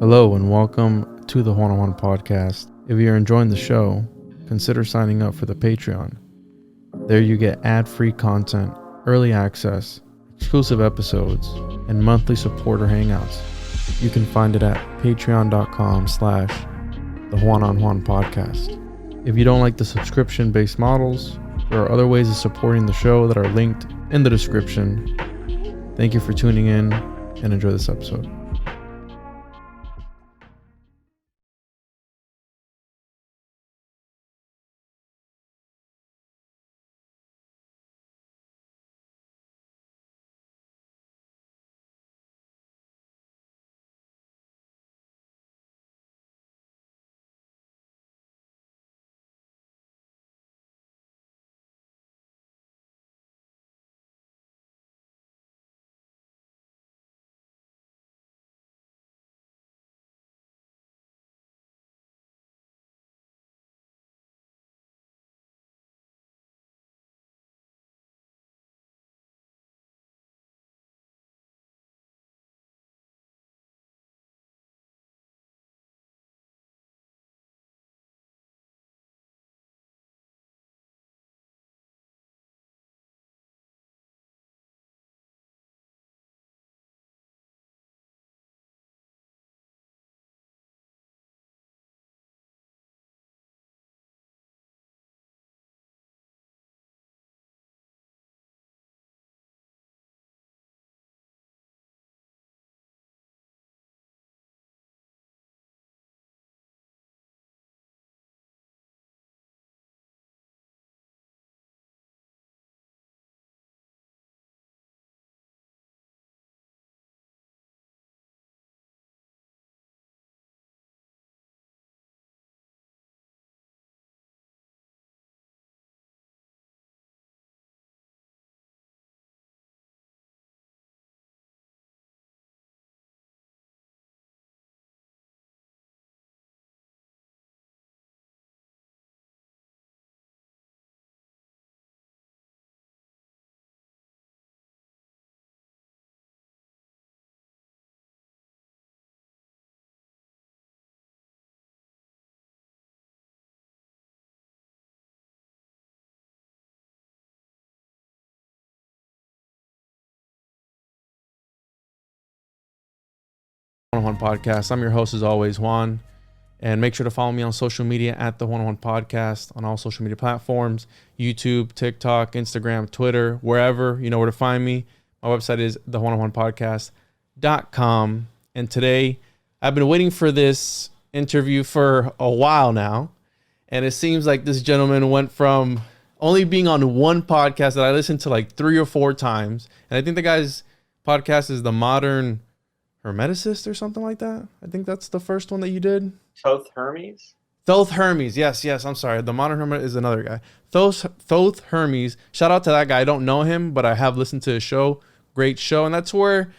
Hello and welcome to the One-on-One podcast. If you're enjoying the show, consider signing up for the Patreon. There you get ad-free content, early access, exclusive episodes, and monthly supporter hangouts. You can find it at patreon.com/the Juan-on-Juan podcast. If you don't like the subscription-based models, there are other ways of supporting the show that are linked in the description. Thank you for tuning in and enjoy this episode. One-on-One podcast. I'm your host as always, Juan, and make sure to follow me on social media at the One-on-One podcast on all social media platforms: YouTube, TikTok, Instagram, Twitter, wherever. You know where to find me. My website is theoneononepodcast.com. And today, I've been waiting for this interview for a while now, and it seems like this gentleman went from only being on one podcast that I listened to like 3 or 4 times, and I think the guy's podcast is The Modern Hermeticist or something like that. I think that's the first one that you did. Thoth Hermes? Thoth Hermes. Yes. I'm sorry. The Modern Hermit is another guy. Thoth Hermes. Shout out to that guy. I don't know him, but I have listened to his show. Great show. And that's where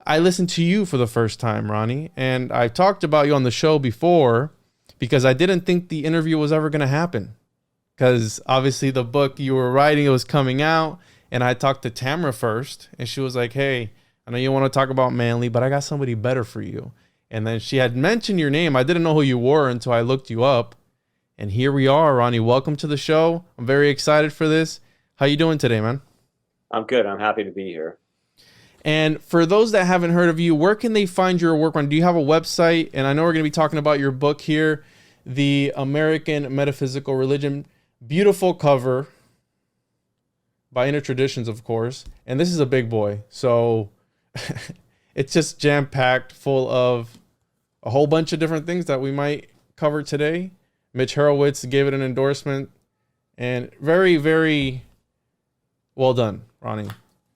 I listened to you for the first time, Ronnie. And I talked about you on the show before because I didn't think the interview was ever going to happen. Because obviously the book you were writing, it was coming out. And I talked to Tamara first. And she was like, hey, I know you want to talk about Manly, but I got somebody better for you. And then she had mentioned your name. I didn't know who you were until I looked you up. And here we are, Ronnie. Welcome to the show. I'm very excited for this. How you doing today, man? I'm good. I'm happy to be here. And for those that haven't heard of you, where can they find your work, Ron? Do you have a website? And I know we're going to be talking about your book here, The American Metaphysical Religion. Beautiful cover by Inner Traditions, of course. And this is a big boy. So it's just jam-packed full of a whole bunch of different things that we might cover today. Mitch Horowitz gave it an endorsement, and very, very well done, Ronnie.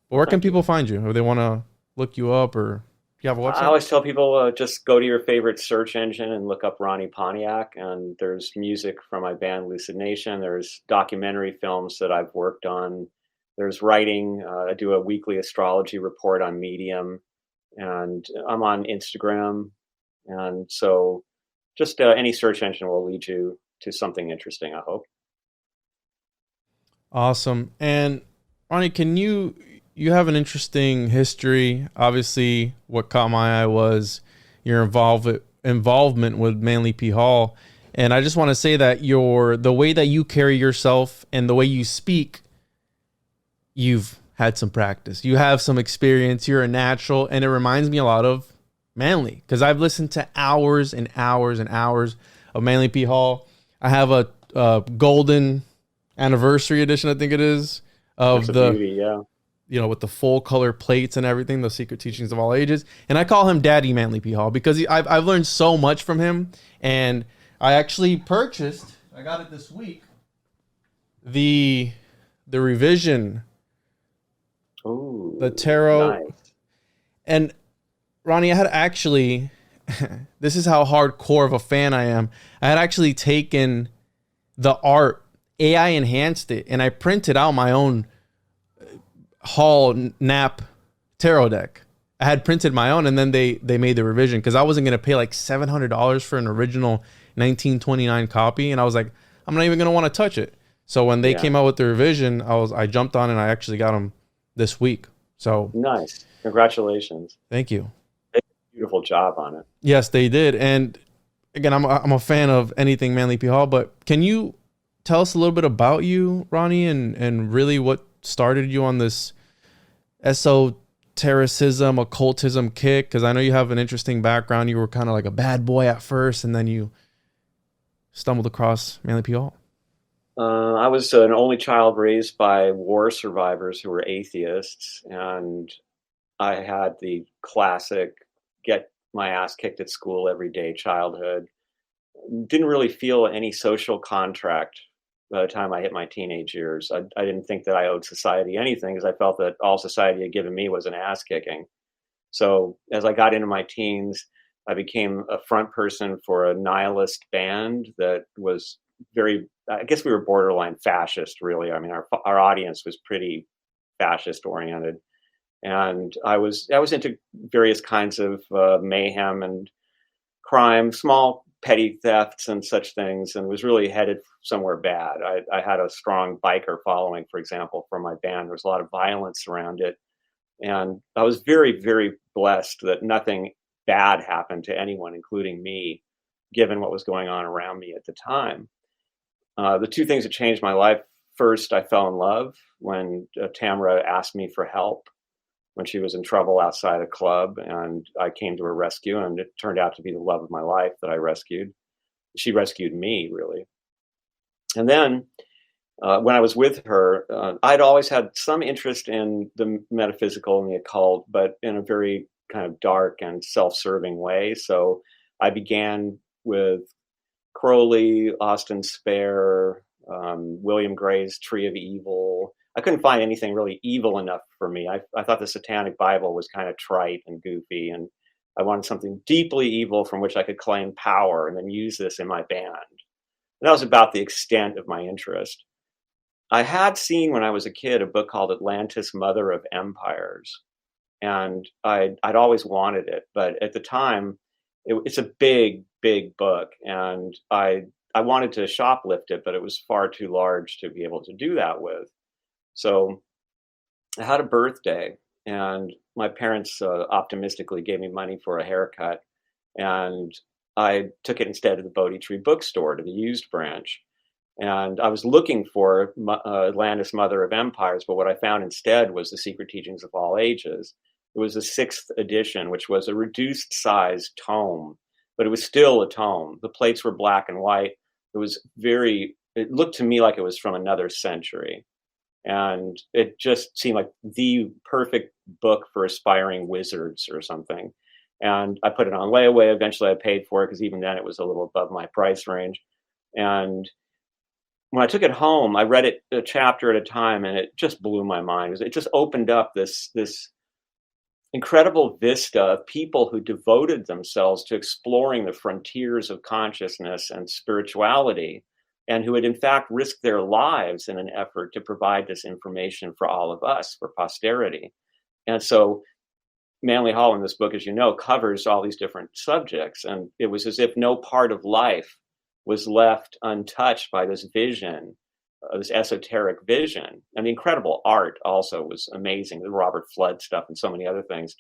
Where can people find you if they want to look you up, or do you have a website? I always tell people just go to your favorite search engine and look up Ronnie Pontiac, and there's music from my band Lucid Nation. There's documentary films that I've worked on. There's writing. I do a weekly astrology report on Medium, and I'm on Instagram. And so just any search engine will lead you to something interesting, I hope. Awesome. And Ronnie, you have an interesting history. Obviously, what caught my eye was, your involvement with Manly P. Hall. And I just want to say that the way that you carry yourself and the way you speak, you've had some practice. You have some experience. You're a natural. And it reminds me a lot of Manly, because I've listened to hours and hours and hours of Manly P. Hall. I have a golden anniversary edition, I think it is, of the beauty, yeah. With the full color plates and everything, the secret teachings of all ages. And I call him Daddy Manly P. Hall because I've learned so much from him. And I actually purchased, I got it this week, the revision, the tarot. Nice. And Ronnie, I had actually, this is how hardcore of a fan I am. I had actually taken the art, AI enhanced it, and I printed out my own Hall Nap tarot deck. I had printed my own, and then they made the revision because I wasn't going to pay like $700 for an original 1929 copy. And I was like, I'm not even going to want to touch it. So when they came out with the revision, I jumped on and I actually got them this week. So nice. Congratulations. Thank you. They did a beautiful job on it. Yes, they did. And again, I'm a fan of anything Manly P. Hall, but can you tell us a little bit about you, Ronnie, and really what started you on this esotericism, occultism kick? Because I know you have an interesting background. You were kind of like a bad boy at first, and then you stumbled across Manly P. Hall. I was an only child raised by war survivors who were atheists, and I had the classic get my ass kicked at school every day childhood. Didn't really feel any social contract by the time I hit my teenage years. I didn't think that I owed society anything because I felt that all society had given me was an ass kicking. So as I got into my teens, I became a front person for a nihilist band that was I guess we were borderline fascist, really. I mean, our audience was pretty fascist oriented. And I was into various kinds of mayhem and crime, small petty thefts and such things, and was really headed somewhere bad. I had a strong biker following, for example, from my band. There was a lot of violence around it. And I was very, very blessed that nothing bad happened to anyone, including me, given what was going on around me at the time. The two things that changed my life: first, I fell in love when Tamara asked me for help when she was in trouble outside a club, and I came to her rescue, and it turned out to be the love of my life that I rescued. She rescued me, really. And then when I was with her, I'd always had some interest in the metaphysical and the occult, but in a very kind of dark and self-serving way. So I began with Crowley, Austin Spare, William Gray's Tree of Evil. I couldn't find anything really evil enough for me. I thought the Satanic Bible was kind of trite and goofy, and I wanted something deeply evil from which I could claim power and then use this in my band. And that was about the extent of my interest. I had seen when I was a kid a book called Atlantis, Mother of Empires, and I'd always wanted it, but at the time, it's a big, big book, and I wanted to shoplift it, but it was far too large to be able to do that with. So I had a birthday, and my parents optimistically gave me money for a haircut, and I took it instead to the Bodhi Tree bookstore, to the used branch. And I was looking for Atlantis, Mother of Empires, but what I found instead was The Secret Teachings of All Ages. It was a 6th edition, which was a reduced size tome, but it was still a tome. The plates were black and white. It looked to me like it was from another century. And it just seemed like the perfect book for aspiring wizards or something. And I put it on layaway. Eventually I paid for it because even then it was a little above my price range. And when I took it home, I read it a chapter at a time, and it just blew my mind. It just opened up this incredible vista of people who devoted themselves to exploring the frontiers of consciousness and spirituality, and who had in fact risked their lives in an effort to provide this information for all of us, for posterity. And so Manly Hall in this book, as you know, covers all these different subjects, and it was as if no part of life was left untouched by this vision, this esoteric vision. And the incredible art also was amazing, the Robert Flood stuff and so many other things.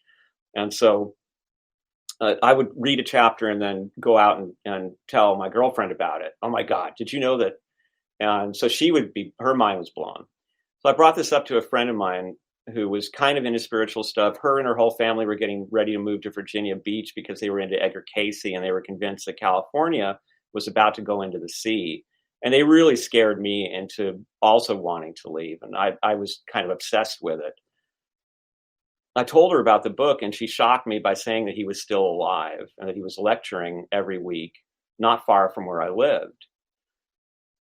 And so I would read a chapter and then go out and tell my girlfriend about it. Oh my God, did you know that? And so her mind was blown. So I brought this up to a friend of mine who was kind of into spiritual stuff. Her and her whole family were getting ready to move to Virginia Beach because they were into Edgar Cayce, and they were convinced that California was about to go into the sea. And they really scared me into also wanting to leave. And I was kind of obsessed with it. I told her about the book, and she shocked me by saying that he was still alive and that he was lecturing every week, not far from where I lived.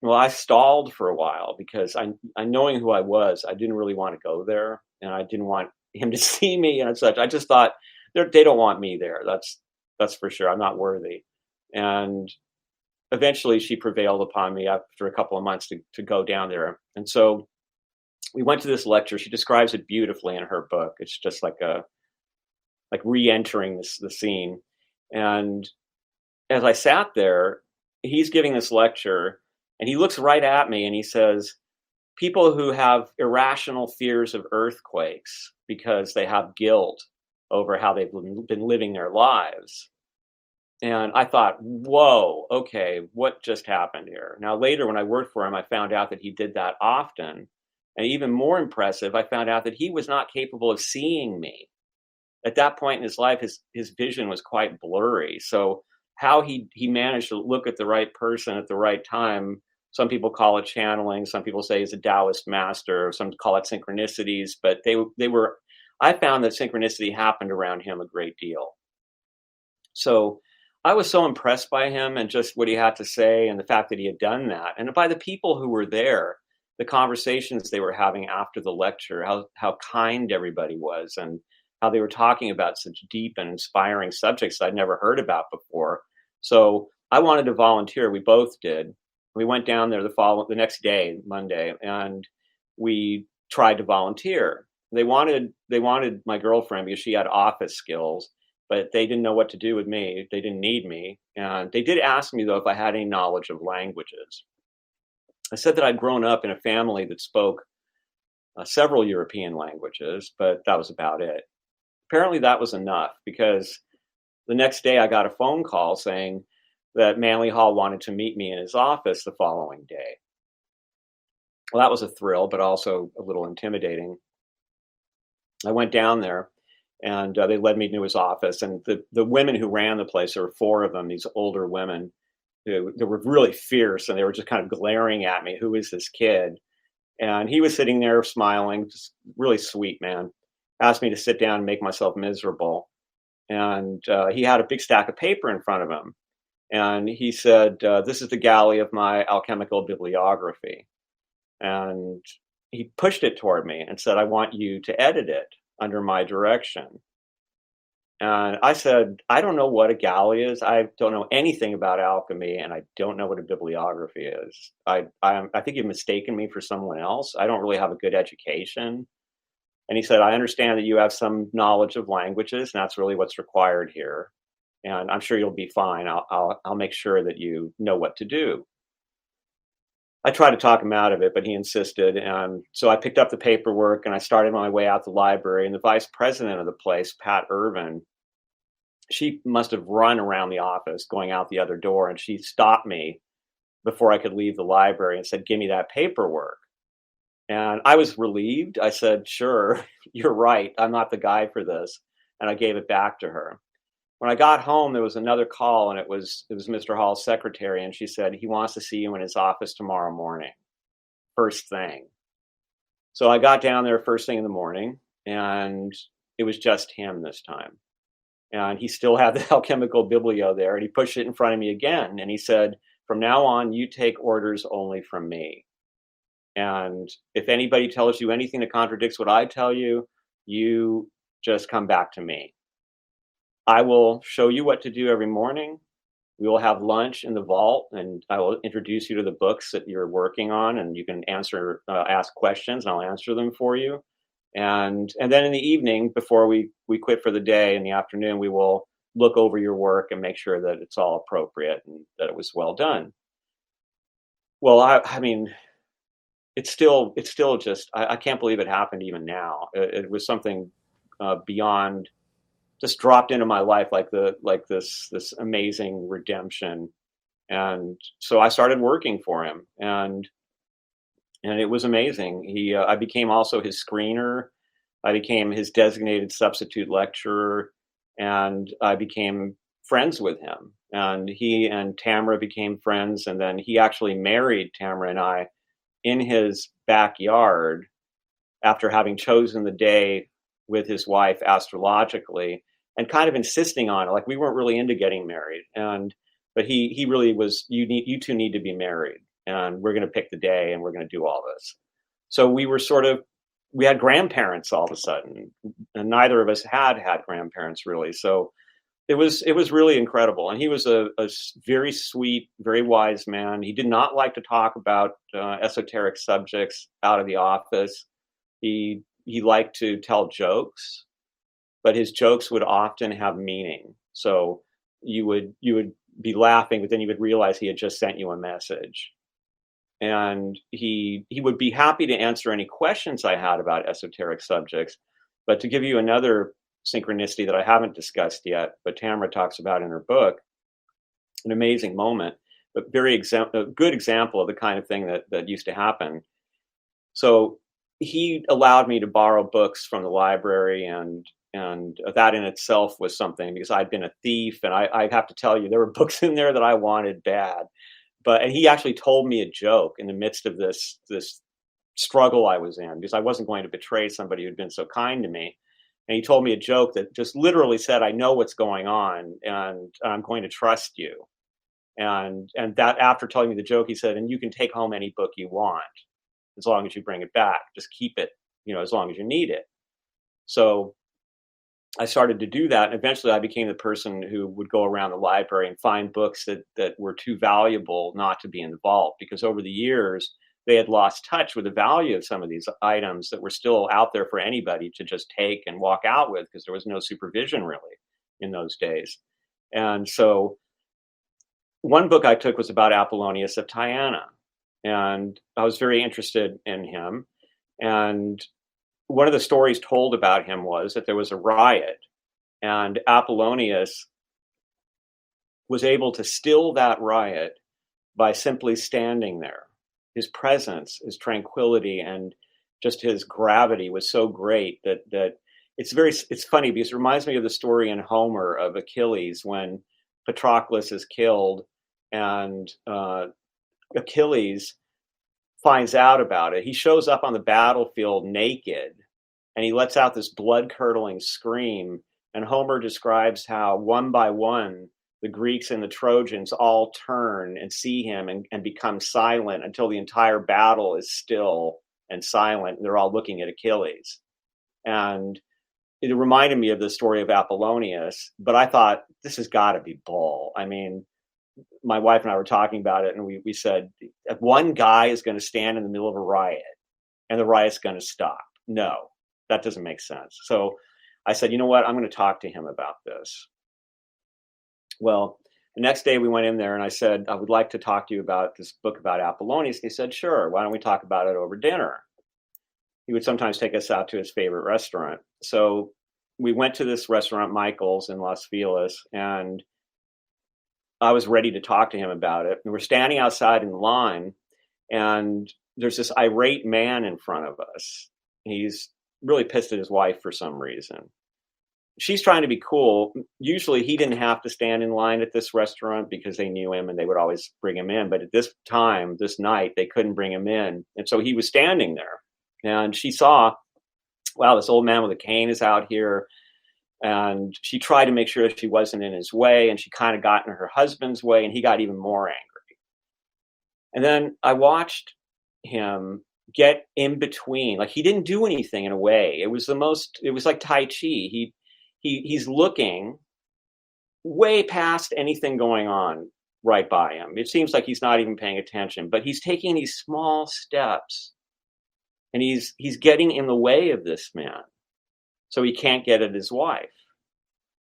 Well, I stalled for a while because I knowing who I was, I didn't really want to go there, and I didn't want him to see me and such. I just thought they don't want me there. That's for sure. I'm not worthy. And eventually, she prevailed upon me after a couple of months to go down there. And so we went to this lecture. She describes it beautifully in her book. It's just like re-entering the scene. And as I sat there, he's giving this lecture, and he looks right at me and he says, people who have irrational fears of earthquakes because they have guilt over how they've been living their lives. And I thought, whoa, okay, what just happened here? Now, later when I worked for him, I found out that he did that often. And even more impressive, I found out that he was not capable of seeing me. At that point in his life, his vision was quite blurry. So how he managed to look at the right person at the right time, some people call it channeling, some people say he's a Taoist master, some call it synchronicities, but I found that synchronicity happened around him a great deal. So I was so impressed by him and just what he had to say and the fact that he had done that. And by the people who were there, the conversations they were having after the lecture, how kind everybody was, and how they were talking about such deep and inspiring subjects I'd never heard about before. So I wanted to volunteer. We both did. We went down there the next day, Monday, and we tried to volunteer. They wanted my girlfriend because she had office skills, but they didn't know what to do with me. They didn't need me. And they did ask me, though, if I had any knowledge of languages. I said that I'd grown up in a family that spoke several European languages, but that was about it. Apparently that was enough, because the next day I got a phone call saying that Manly Hall wanted to meet me in his office the following day. Well, that was a thrill, but also a little intimidating. I went down there, and they led me to his office. And the women who ran the place, there were 4 of them, these older women, they were really fierce, and they were just kind of glaring at me. Who is this kid? And he was sitting there smiling, just really sweet man. Asked me to sit down and make myself miserable. And he had a big stack of paper in front of him. And he said, this is the galley of my alchemical bibliography. And he pushed it toward me and said, I want you to edit it under my direction. And I said, I don't know what a galley is. I don't know anything about alchemy, and I don't know what a bibliography is. I think you've mistaken me for someone else. I don't really have a good education. And he said, I understand that you have some knowledge of languages, and that's really what's required here. And I'm sure you'll be fine. I'll make sure that you know what to do. I tried to talk him out of it, but he insisted. And so I picked up the paperwork and I started my way out the library. And the vice president of the place, Pat Irvin, she must have run around the office going out the other door. And she stopped me before I could leave the library and said, give me that paperwork. And I was relieved. I said, sure, you're right. I'm not the guy for this. And I gave it back to her. When I got home, there was another call, and it was Mr. Hall's secretary, and she said, he wants to see you in his office tomorrow morning, first thing. So I got down there first thing in the morning, and it was just him this time. And he still had the alchemical biblio there, and he pushed it in front of me again, and he said, from now on, you take orders only from me. And if anybody tells you anything that contradicts what I tell you, you just come back to me. I will show you what to do every morning. We will have lunch in the vault, and I will introduce you to the books that you're working on, and you can ask questions, and I'll answer them for you. And then in the evening, before we quit for the day, in the afternoon, we will look over your work and make sure that it's all appropriate and that it was well done. Well, I mean, it's still just, I can't believe it happened even now. It was something beyond just dropped into my life like this amazing redemption. And so I started working for him, and it was amazing. I became also his screener. I became his designated substitute lecturer, and I became friends with him. And he and Tamara became friends, and then he actually married Tamara and I in his backyard after having chosen the day with his wife astrologically, and kind of insisting on it. Like, we weren't really into getting married, but he really was, you two need to be married, and we're going to pick the day, and we're going to do all this. So we had grandparents all of a sudden, and neither of us had grandparents really. So it was really incredible. And he was a very sweet, very wise man. He did not like to talk about esoteric subjects out of the office. He liked to tell jokes, but his jokes would often have meaning. So you would be laughing, but then you would realize he had just sent you a message. And he would be happy to answer any questions I had about esoteric subjects. But to give you another synchronicity that I haven't discussed yet, but Tamara talks about in her book, an amazing moment, but a good example of the kind of thing that used to happen. So he allowed me to borrow books from the library, and that in itself was something, because I'd been a thief, and I have to tell you, there were books in there that I wanted bad. And he actually told me a joke in the midst of this struggle I was in, because I wasn't going to betray somebody who'd been so kind to me. And he told me a joke that just literally said, I know what's going on, and I'm going to trust you. And that, after telling me the joke, he said, and you can take home any book you want, as long as you bring it back. Just keep it, as long as you need it. So I started to do that. And eventually I became the person who would go around the library and find books that were too valuable not to be in the vault, because over the years, they had lost touch with the value of some of these items that were still out there for anybody to just take and walk out with, because there was no supervision really in those days. And so one book I took was about Apollonius of Tyana, and I was very interested in him. And one of the stories told about him was that there was a riot, and Apollonius was able to still that riot by simply standing there. His presence, his tranquility, and just his gravity was so great that it's funny, because it reminds me of the story in Homer of Achilles, when Patroclus is killed, and Achilles finds out about it. He shows up on the battlefield naked, and he lets out this blood-curdling scream. And Homer describes how one by one, the Greeks and the Trojans all turn and see him and become silent until the entire battle is still and silent. And they're all looking at Achilles. And it reminded me of the story of Apollonius, but I thought, this has got to be bull. I mean, my wife and I were talking about it, and we said, if one guy is going to stand in the middle of a riot and the riot's going to stop. No, that doesn't make sense. So I said, you know what? I'm going to talk to him about this. Well, the next day we went in there, and I said, I would like to talk to you about this book about Apollonius. He said, sure. Why don't we talk about it over dinner? He would sometimes take us out to his favorite restaurant. So we went to this restaurant, Michael's in Las Feliz, and I was ready to talk to him about it. And we're standing outside in line, and there's this irate man in front of us. He's really pissed at his wife for some reason. She's trying to be cool. Usually he didn't have to stand in line at this restaurant because they knew him and they would always bring him in. But at this time, this night, they couldn't bring him in. And so he was standing there, and she saw, wow, this old man with a cane is out here. And she tried to make sure she wasn't in his way, and she kind of got in her husband's way, and he got even more angry. And then I watched him get in between. Like, he didn't do anything in a way. It was like Tai Chi. He's looking way past anything going on right by him. It seems like he's not even paying attention, but he's taking these small steps, and he's getting in the way of this man, so he can't get at his wife.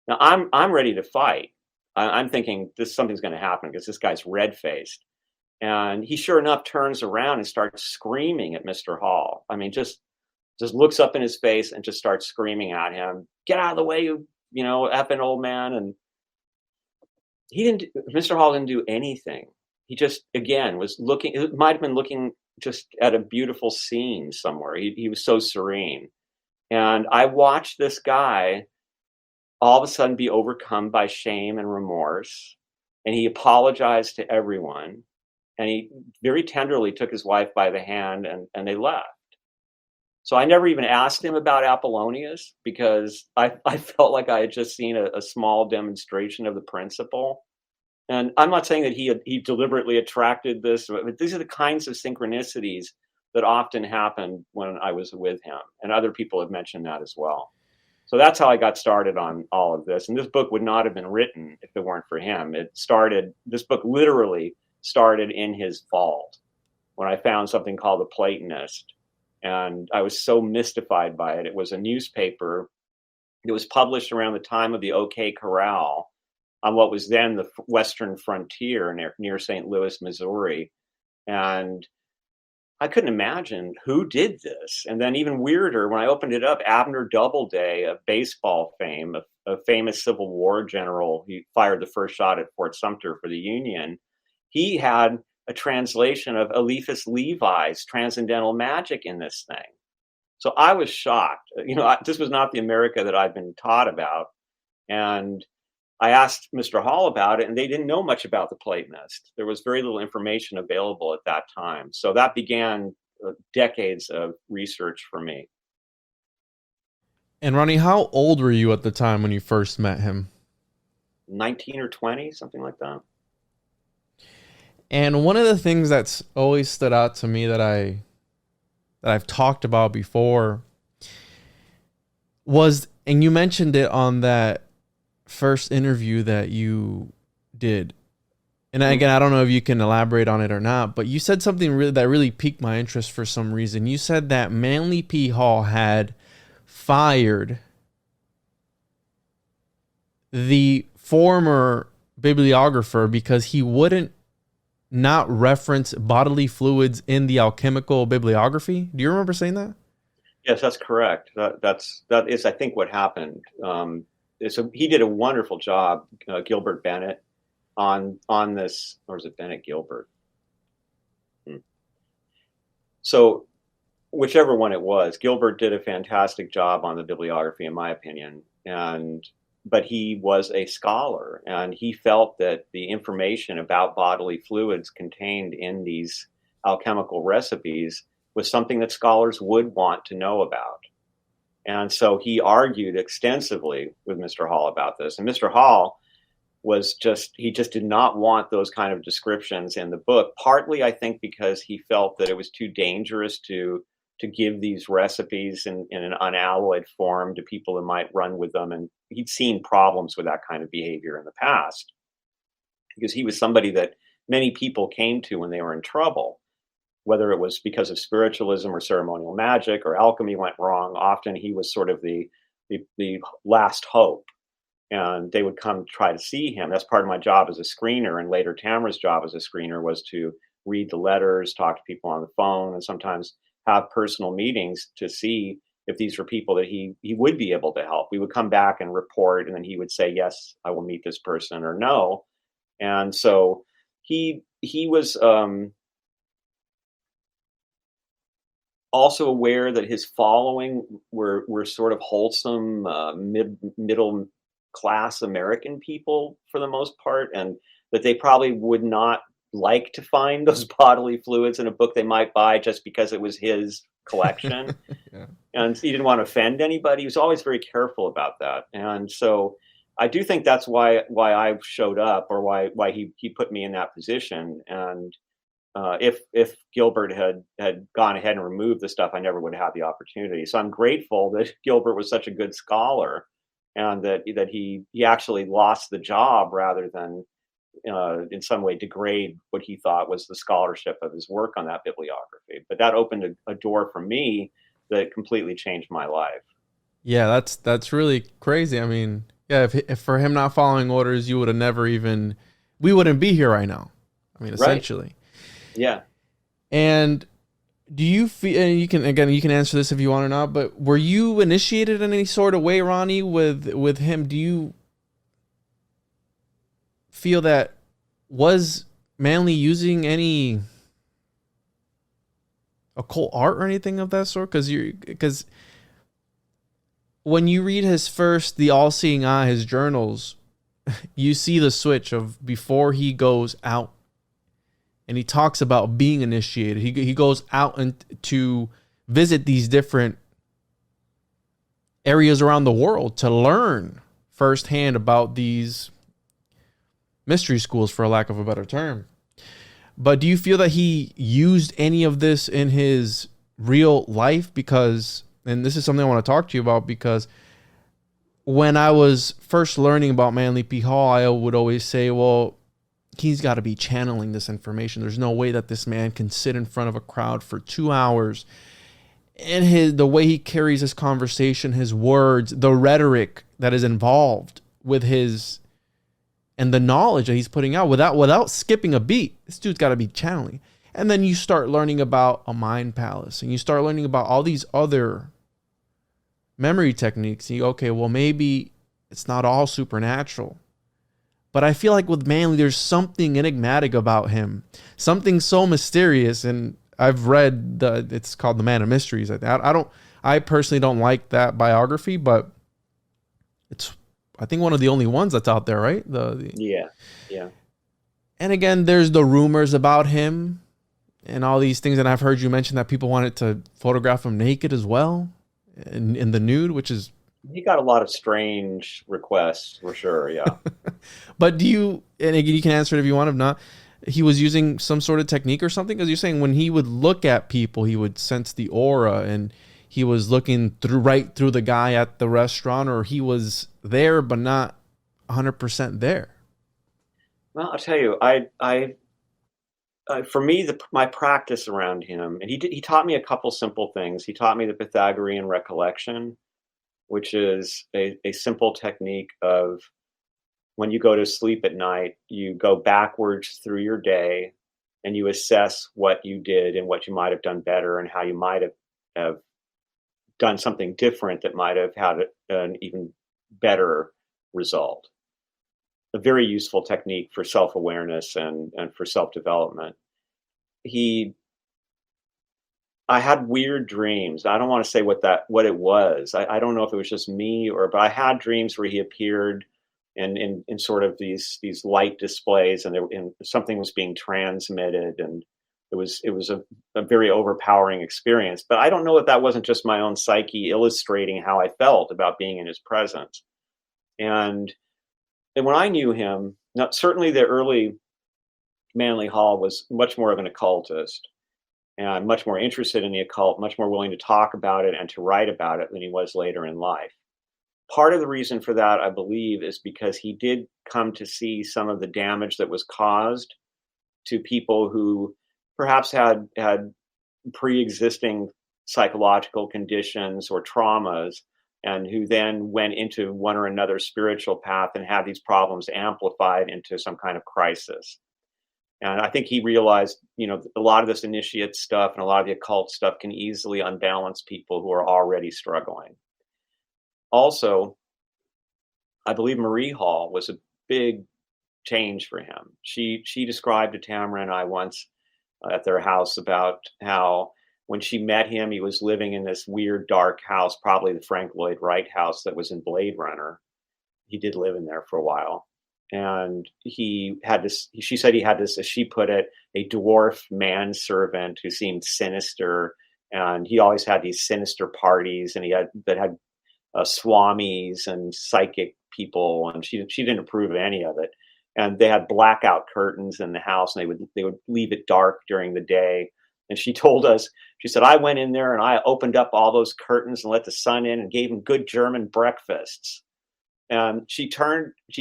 Now I'm ready to fight. I'm thinking something's going to happen, because this guy's red-faced, and he sure enough turns around and starts screaming at Mr. Hall. I mean, just looks up in his face and just starts screaming at him, "Get out of the way, you effing old man. And Mr. Hall didn't do anything. He just, again, was looking, it might have been looking just at a beautiful scene somewhere. He was so serene. And I watched this guy all of a sudden be overcome by shame and remorse. And he apologized to everyone. And he very tenderly took his wife by the hand, and they left. So I never even asked him about Apollonius, because I felt like I had just seen a small demonstration of the principle. And I'm not saying that he deliberately attracted this, but these are the kinds of synchronicities that often happened when I was with him. And other people have mentioned that as well. So that's how I got started on all of this. And this book would not have been written if it weren't for him. This book literally started in his vault when I found something called The Platonist. And I was so mystified by it. It was a newspaper. It was published around the time of the OK Corral on what was then the Western frontier near St. Louis, Missouri. And I couldn't imagine who did this. And then even weirder, when I opened it up, Abner Doubleday of baseball fame, a famous Civil War general, he fired the first shot at Fort Sumter for the Union. He had a translation of Eliphas Levi's Transcendental Magic in this thing. So I was shocked. This was not the America that I'd been taught about. And I asked Mr. Hall about it, and they didn't know much about the Platonist. There was very little information available at that time. So that began decades of research for me. And Ronnie, how old were you at the time when you first met him? 19 or 20, something like that. And one of the things that's always stood out to me that I've talked about before was, and you mentioned it on that first interview that you did. And again, I don't know if you can elaborate on it or not, but you said something that really piqued my interest for some reason. You said that Manly P. Hall had fired the former bibliographer because he wouldn't not reference bodily fluids in the alchemical bibliography. Do you remember saying that? Yes, that's correct. That is, I think, what happened. So he did a wonderful job, Gilbert Bennett, on this, or is it Bennett Gilbert? So whichever one it was, Gilbert did a fantastic job on the bibliography, in my opinion. But he was a scholar, and he felt that the information about bodily fluids contained in these alchemical recipes was something that scholars would want to know about. And so he argued extensively with Mr. Hall about this. And Mr. Hall he just did not want those kind of descriptions in the book, partly, I think, because he felt that it was too dangerous to give these recipes in an unalloyed form to people who might run with them. And he'd seen problems with that kind of behavior in the past, because he was somebody that many people came to when they were in trouble, whether it was because of spiritualism or ceremonial magic or alchemy went wrong. Often he was sort of the last hope, and they would come try to see him. That's part of my job as a screener, and later Tamara's job as a screener was to read the letters, talk to people on the phone, and sometimes have personal meetings to see if these were people that he would be able to help. We would come back and report, and then he would say, yes, I will meet this person, or no. And so he was also aware that his following were sort of wholesome, middle class American people for the most part, and that they probably would not like to find those bodily fluids in a book they might buy just because it was his collection. Yeah. And he didn't want to offend anybody. He was always very careful about that. And so I do think that's why I showed up, or why he put me in that position. And if Gilbert had gone ahead and removed the stuff, I never would have had the opportunity. So I'm grateful that Gilbert was such a good scholar, and that he actually lost the job rather than in some way degrade what he thought was the scholarship of his work on that bibliography. But that opened a door for me that completely changed my life. Yeah, that's really crazy. I mean, yeah, if for him not following orders, you would have never even, we wouldn't be here right now. I mean, essentially. Right. Yeah. And Do you feel, and you can answer this if you want or not, but were you initiated in any sort of way, Ronnie, with him? Do you feel that was Manly using any occult art or anything of that sort? Because when you read his first The All Seeing Eye, his journals, you see the switch of before he goes out and he talks about being initiated. He goes out and to visit these different areas around the world to learn firsthand about these mystery schools, for lack of a better term. But do you feel that he used any of this in his real life? Because, and this is something I want to talk to you about, because when I was first learning about Manly P. Hall, I would always say, well, he's got to be channeling this information. There's no way that this man can sit in front of a crowd for 2 hours. And the way he carries his conversation, his words, the rhetoric that is involved with his, and the knowledge that he's putting out without skipping a beat. This dude's got to be channeling. And then you start learning about a mind palace, and you start learning about all these other memory techniques. And you go, okay, well, maybe it's not all supernatural. But I feel like with Manly, there's something enigmatic about him, something so mysterious. And I've read it's called The Man of Mysteries. I personally don't like that biography, but it's, I think, one of the only ones that's out there, right? Yeah. And again, there's the rumors about him and all these things. And I've heard you mention that people wanted to photograph him naked as well, in the nude, which is, he got a lot of strange requests for sure. Yeah. but do you, and again, you can answer it if you want. If not, he was using some sort of technique or something? Because you're saying when he would look at people, he would sense the aura, and he was looking right through the guy at the restaurant, or he was there but not 100% there. Well, I'll tell you, for me, my practice around him, and he taught me a couple simple things. He taught me the Pythagorean recollection, which is a simple technique of, when you go to sleep at night, you go backwards through your day and you assess what you did and what you might have done better and how you might have done something different that might have had an even better result. A very useful technique for self-awareness and for self-development. I had weird dreams. I don't want to say what it was. I don't know if it was just me but I had dreams where he appeared in sort of these light displays, and something was being transmitted, and it was a very overpowering experience. But I don't know if that wasn't just my own psyche illustrating how I felt about being in his presence. And when I knew him, certainly the early Manly Hall was much more of an occultist, and much more interested in the occult, much more willing to talk about it and to write about it than he was later in life. Part of the reason for that, I believe, is because he did come to see some of the damage that was caused to people who perhaps had pre-existing psychological conditions or traumas, and who then went into one or another spiritual path and had these problems amplified into some kind of crisis. And I think he realized, a lot of this initiate stuff and a lot of the occult stuff can easily unbalance people who are already struggling. Also, I believe Marie Hall was a big change for him. She described to Tamara and I once at their house about how when she met him, he was living in this weird dark house, probably the Frank Lloyd Wright house that was in Blade Runner. He did live in there for a while. And she said he had this, as she put it, a dwarf manservant who seemed sinister. And he always had these sinister parties, and that had swamis and psychic people. And she didn't approve of any of it. And they had blackout curtains in the house, and they would leave it dark during the day. And she told us, she said, I went in there and I opened up all those curtains and let the sun in and gave him good German breakfasts. And she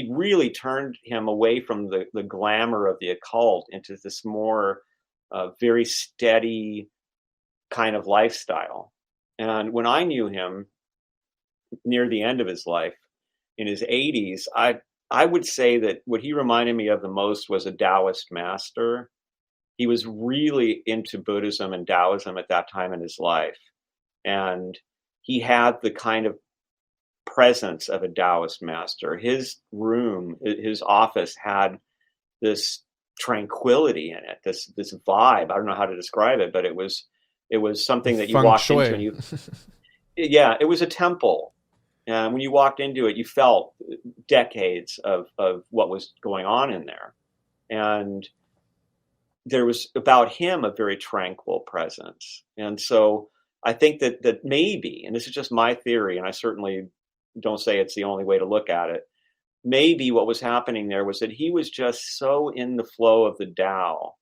really turned him away from the glamour of the occult into this more very steady kind of lifestyle. And when I knew him near the end of his life, in his 80s, I would say that what he reminded me of the most was a Taoist master. he was really into Buddhism and Taoism at that time in his life. And he had the kind of presence of a Taoist master. His room, his office had this tranquility in it, this vibe. I don't know how to describe it, but it was something that you Feng walked shui. into and yeah, it was a temple. And when you walked into it, you felt decades of what was going on in there. And there was about him a very tranquil presence. And so I think that maybe, and this is just my theory, and I certainly don't say it's the only way to look at it, maybe what was happening there was that he was just so in the flow of the Tao,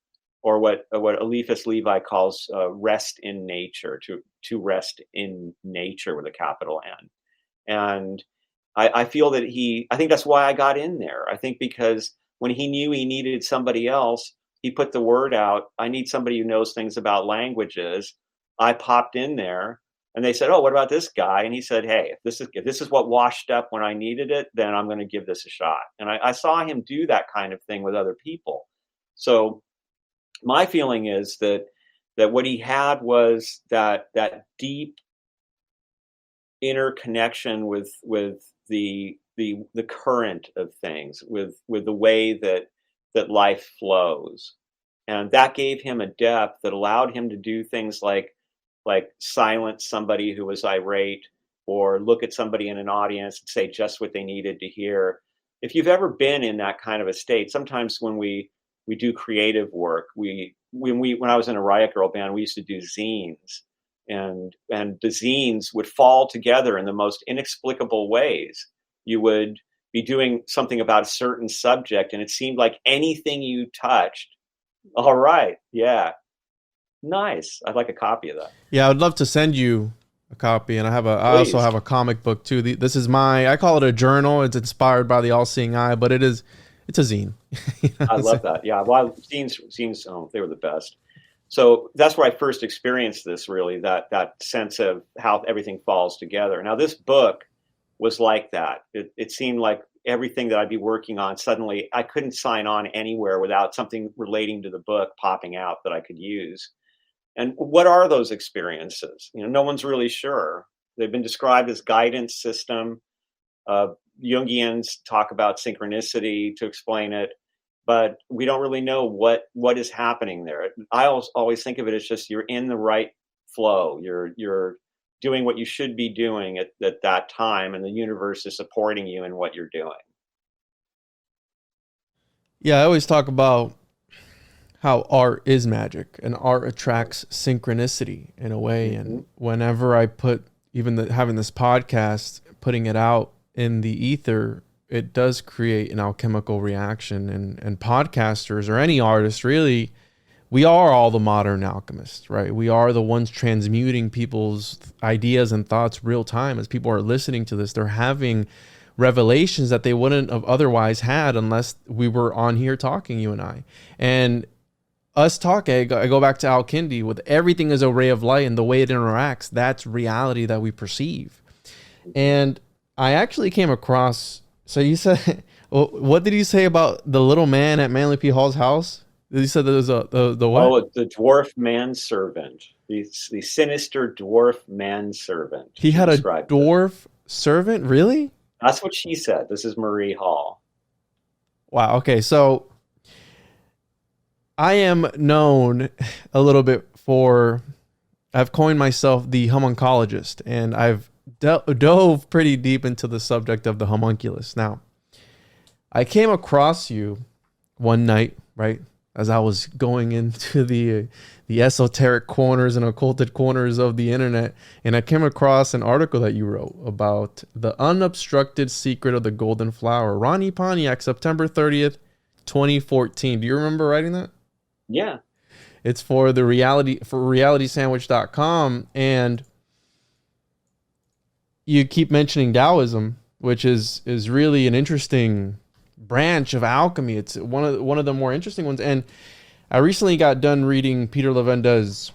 or what Eliphas Levi calls rest in nature, to rest in nature with a capital N. And I feel that I think that's why I got in there. I think because when he knew he needed somebody else, he put the word out, I need somebody who knows things about languages. I popped in there and they said, oh, what about this guy? And he said, hey, if this is what washed up when I needed it, then I'm going to give this a shot. And I saw him do that kind of thing with other people. So my feeling is that what he had was that deep inner connection with the current of things, with the way that life flows. And that gave him a depth that allowed him to do things like silence somebody who was irate, or look at somebody in an audience and say just what they needed to hear. If you've ever been in that kind of a state, sometimes when we do creative work, when I was in a Riot Girl band, we used to do zines, and the zines would fall together in the most inexplicable ways. You would be doing something about a certain subject, and it seemed like anything you touched, all right, yeah, nice. I'd like a copy of that. Yeah, I would love to send you a copy, and I also have a comic book too. This is I call it a journal. It's inspired by the All-Seeing Eye, but it's a zine. You know, I love that. Yeah, well, zines, they were the best. So that's where I first experienced this, really, that sense of how everything falls together. Now, this book was like that. It seemed like everything that I'd be working on, suddenly I couldn't sign on anywhere without something relating to the book popping out that I could use. And what are those experiences? You know, no one's really sure. They've been described as guidance system. Jungians talk about synchronicity to explain it, but we don't really know what is happening there. I always think of it as just you're in the right flow. You're doing what you should be doing at that time, and the universe is supporting you in what you're doing. Yeah, I always talk about how art is magic, and art attracts synchronicity in a way. Mm-hmm. And whenever I put having this podcast, putting it out in the ether, it does create an alchemical reaction. And podcasters, or any artist really, we are all the modern alchemists, right? We are the ones transmuting people's ideas and thoughts real time. As people are listening to this, they're having revelations that they wouldn't have otherwise had unless we were on here talking, you and I. And us talking, I go back to Al-Kindi, with everything is a ray of light, and the way it interacts, that's reality that we perceive. And I actually came across, so you said, what did you say about the little man at Manly P. Hall's house? You said there was the what? Oh, the dwarf manservant, the sinister dwarf manservant. He had a dwarf servant, really? That's what she said. This is Marie Hall. Wow. Okay, so I am known a little bit for, I've coined myself the homuncologist, and I've dove pretty deep into the subject of the homunculus. Now, I came across you one night, right, as I was going into the esoteric corners and occulted corners of the internet, and I came across an article that you wrote about the unobstructed secret of the golden flower. Ronnie Pontiac, September 30th, 2014. Do you remember writing that? Yeah. It's for realitysandwich.com, and you keep mentioning Taoism, which is really an interesting branch of alchemy. It's one of the more interesting ones. And I recently got done reading Peter Levenda's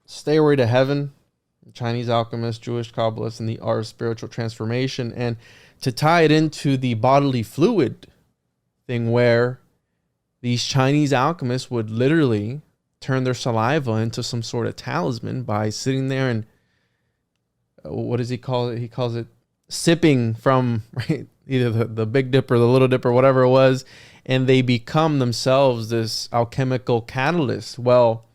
Stairway to Heaven, Chinese alchemist, Jewish Kabbalist, and the art of spiritual transformation. And to tie it into the bodily fluid thing, where these Chinese alchemists would literally turn their saliva into some sort of talisman by sitting there and what does he call it? He calls it sipping from right, either the Big Dip or the Little Dip or whatever it was, and they become themselves this alchemical catalyst. Well,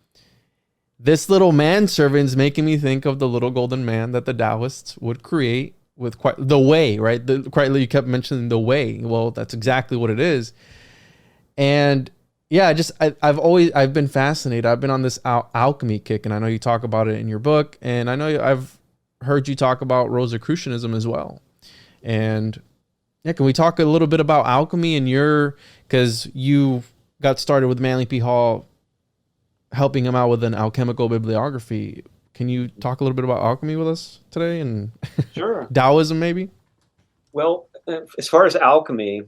this little manservant's making me think of the little golden man that the Taoists would create with quite the way, right? You kept mentioning the way. Well, that's exactly what it is. And yeah, I've been fascinated. I've been on this alchemy kick, and I know you talk about it in your book, and I know I've heard you talk about Rosicrucianism as well. And yeah, can we talk a little bit about alchemy and because you got started with Manly P. Hall, helping him out with an alchemical bibliography. Can you talk a little bit about alchemy with us today and Sure. Taoism maybe? Well, as far as alchemy,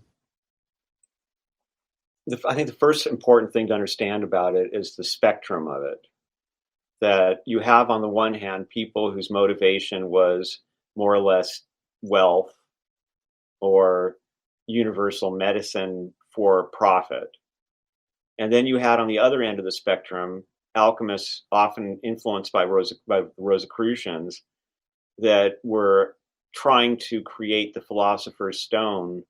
I think the first important thing to understand about it is the spectrum of it. That you have, on the one hand, people whose motivation was more or less wealth or universal medicine for profit. And then you had, on the other end of the spectrum, alchemists often influenced by Rosicrucians that were trying to create the philosopher's stone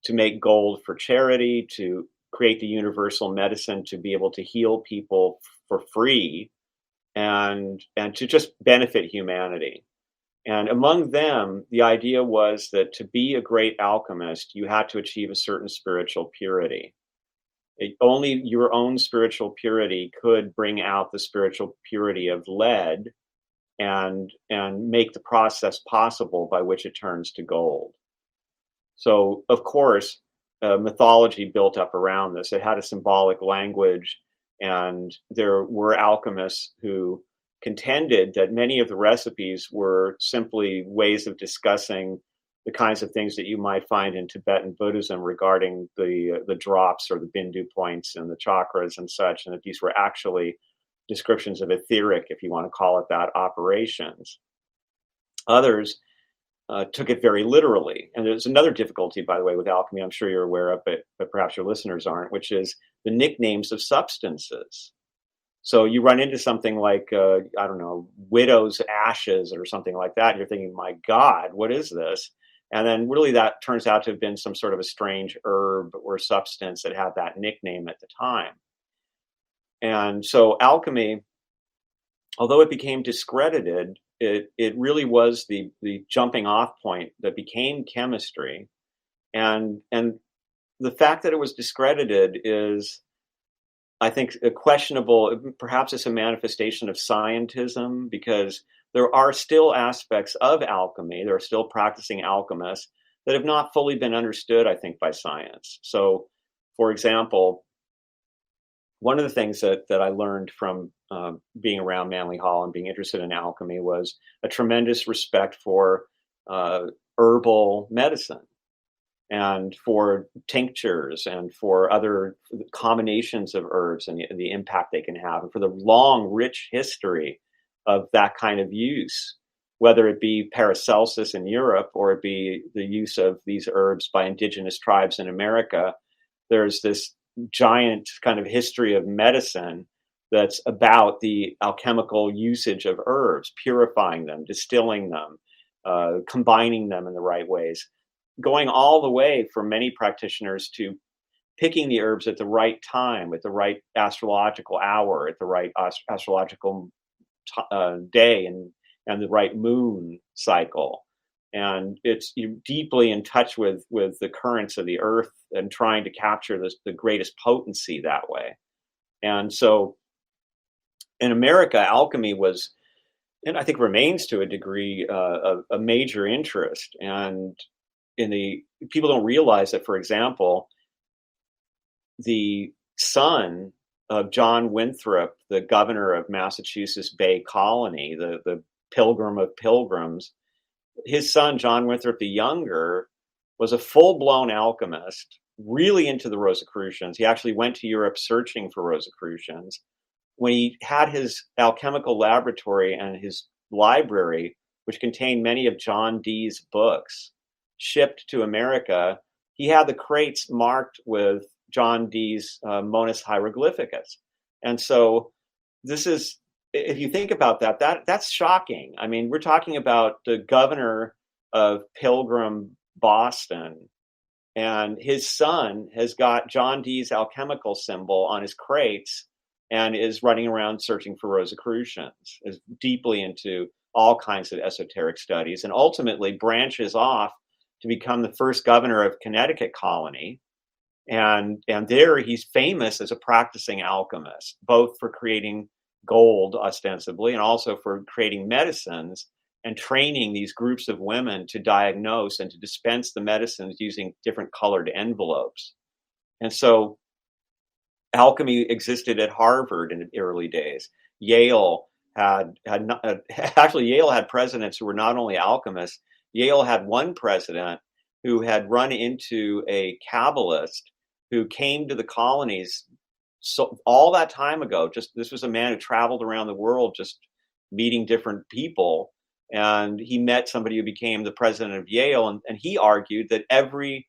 to make gold for charity, to create the universal medicine to be able to heal people for free, and to just benefit humanity. And among them, the idea was that to be a great alchemist, you had to achieve a certain spiritual purity. Only your own spiritual purity could bring out the spiritual purity of lead and make the process possible by which it turns to gold. So, of course, mythology built up around this. It had a symbolic language, and there were alchemists who contended that many of the recipes were simply ways of discussing the kinds of things that you might find in Tibetan Buddhism regarding the drops or the bindu points and the chakras and such, and that these were actually descriptions of etheric, if you want to call it that, operations. Others took it very literally. And there's another difficulty, by the way, with alchemy, I'm sure you're aware of, but perhaps your listeners aren't, which is the nicknames of substances. So you run into something like, I don't know, widow's ashes or something like that. And you're thinking, my God, what is this? And then really that turns out to have been some sort of a strange herb or substance that had that nickname at the time. And so alchemy, although it became discredited, it really was the jumping off point that became chemistry. And the fact that it was discredited is, I think, a questionable, perhaps it's a manifestation of scientism, because there are still aspects of alchemy, there are still practicing alchemists that have not fully been understood, I think, by science. So, for example, one of the things that I learned from being around Manly Hall and being interested in alchemy was a tremendous respect for herbal medicine and for tinctures and for other combinations of herbs and the impact they can have, and for the long, rich history of that kind of use, whether it be Paracelsus in Europe or it be the use of these herbs by indigenous tribes in America. There's this giant kind of history of medicine that's about the alchemical usage of herbs, purifying them, distilling them, combining them in the right ways, going all the way for many practitioners to picking the herbs at the right time, at the right astrological hour, at the right astrological day, and the right moon cycle. And you're deeply in touch with the currents of the earth and trying to capture the greatest potency that way. And so in America, alchemy was, and I think remains to a degree, a major interest. And people don't realize that, for example, the son of John Winthrop, the governor of Massachusetts Bay Colony, the pilgrim of pilgrims, his son, John Winthrop the Younger, was a full-blown alchemist, really into the Rosicrucians. He actually went to Europe searching for Rosicrucians. When he had his alchemical laboratory and his library, which contained many of John Dee's books, shipped to America, he had the crates marked with John Dee's Monus Hieroglyphicus. And so this is, if you think about that's shocking. I mean, we're talking about the governor of Pilgrim, Boston, and his son has got John Dee's alchemical symbol on his crates and is running around searching for Rosicrucians, is deeply into all kinds of esoteric studies, and ultimately branches off to become the first governor of Connecticut colony. And there he's famous as a practicing alchemist, both for creating gold ostensibly and also for creating medicines and training these groups of women to diagnose and to dispense the medicines using different colored envelopes. And so alchemy existed at Harvard in the early days. Yale Yale had presidents who were not only alchemists. Yale had one president who had run into a Kabbalist who came to the colonies so all that time ago. This was a man who traveled around the world just meeting different people. And he met somebody who became the president of Yale. And he argued that every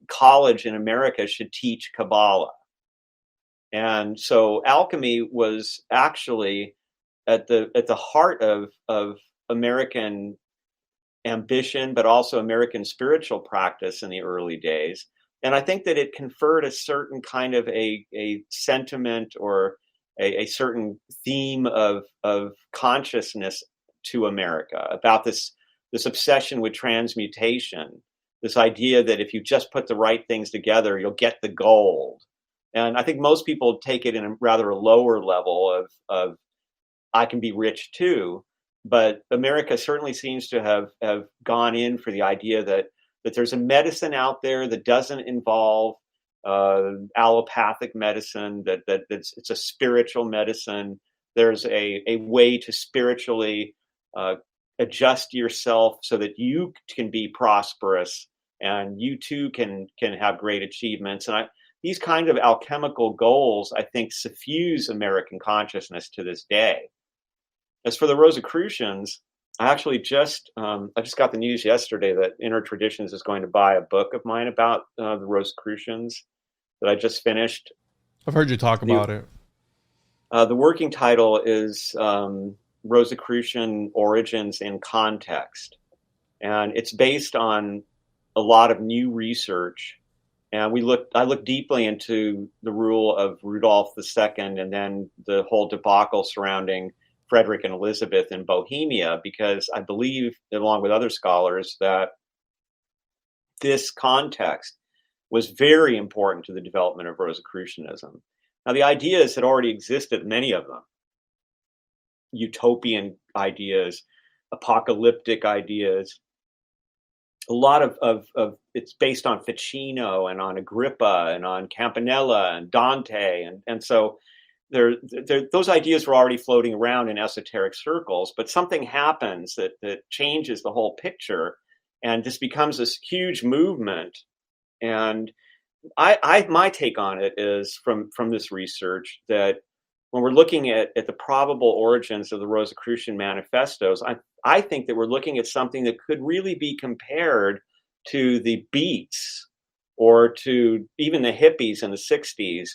college in America should teach Kabbalah. And so alchemy was actually at the heart of American ambition, but also American spiritual practice in the early days. And I think that it conferred a certain kind of a sentiment or a certain theme of consciousness to America about this obsession with transmutation, this idea that if you just put the right things together, you'll get the gold. And I think most people take it in a rather a lower level of I can be rich too. But America certainly seems to have gone in for the idea that there's a medicine out there that doesn't involve allopathic medicine, that it's a spiritual medicine. There's a way to spiritually adjust yourself so that you can be prosperous and you too can have great achievements. And these kind of alchemical goals, I think, suffuse American consciousness to this day. As for the Rosicrucians, I actually just got the news yesterday that Inner Traditions is going to buy a book of mine about the Rosicrucians that I just finished. I've heard you talk about it. The working title is Rosicrucian Origins in Context. And it's based on a lot of new research. And I looked deeply into the rule of Rudolph II and then the whole debacle surrounding Frederick and Elizabeth in Bohemia, because I believe, along with other scholars, that this context was very important to the development of Rosicrucianism. Now, the ideas had already existed, many of them. Utopian ideas, apocalyptic ideas. A lot of it's based on Ficino and on Agrippa and on Campanella and Dante. And so those ideas were already floating around in esoteric circles, but something happens that changes the whole picture, and this becomes this huge movement. And my take on it is from this research that when we're looking at the probable origins of the Rosicrucian manifestos, I think that we're looking at something that could really be compared to the Beats or to even the hippies in the 60s.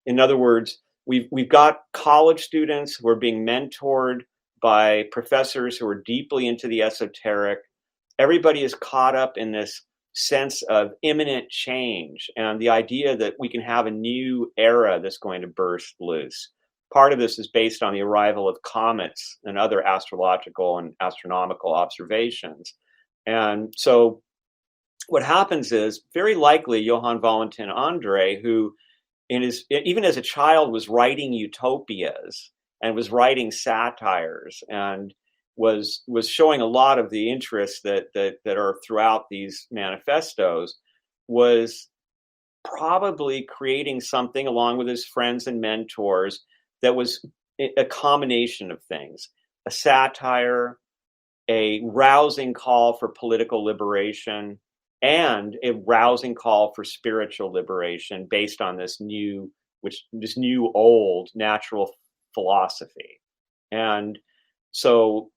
In other words, we've got college students who are being mentored by professors who are deeply into the esoteric. Everybody is caught up in this sense of imminent change and the idea that we can have a new era that's going to burst loose. Part of this is based on the arrival of comets and other astrological and astronomical observations. And so what happens is, very likely, Johann Valentin André, who even as a child was writing utopias and was writing satires and was showing a lot of the interests that are throughout these manifestos, was probably creating something along with his friends and mentors that was a combination of things: a satire, a rousing call for political liberation, and a rousing call for spiritual liberation based on this new old natural philosophy. And so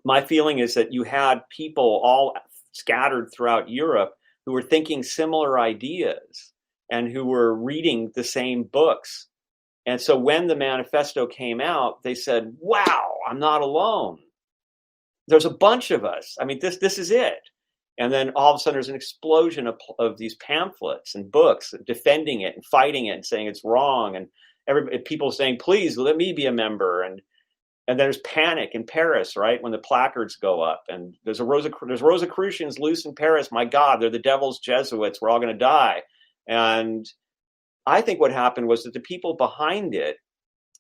my feeling is that you had people all scattered throughout Europe who were thinking similar ideas. and who were reading the same books. And so when the manifesto came out, they said, wow, I'm not alone. There's a bunch of us. I mean, this is it. And then all of a sudden there's an explosion of these pamphlets and books defending it and fighting it and saying it's wrong. And people saying, please let me be a member. And there's panic in Paris, right? When the placards go up and there's Rosicrucians loose in Paris. My God, they're the devil's Jesuits. We're all going to die. And I think what happened was that the people behind it,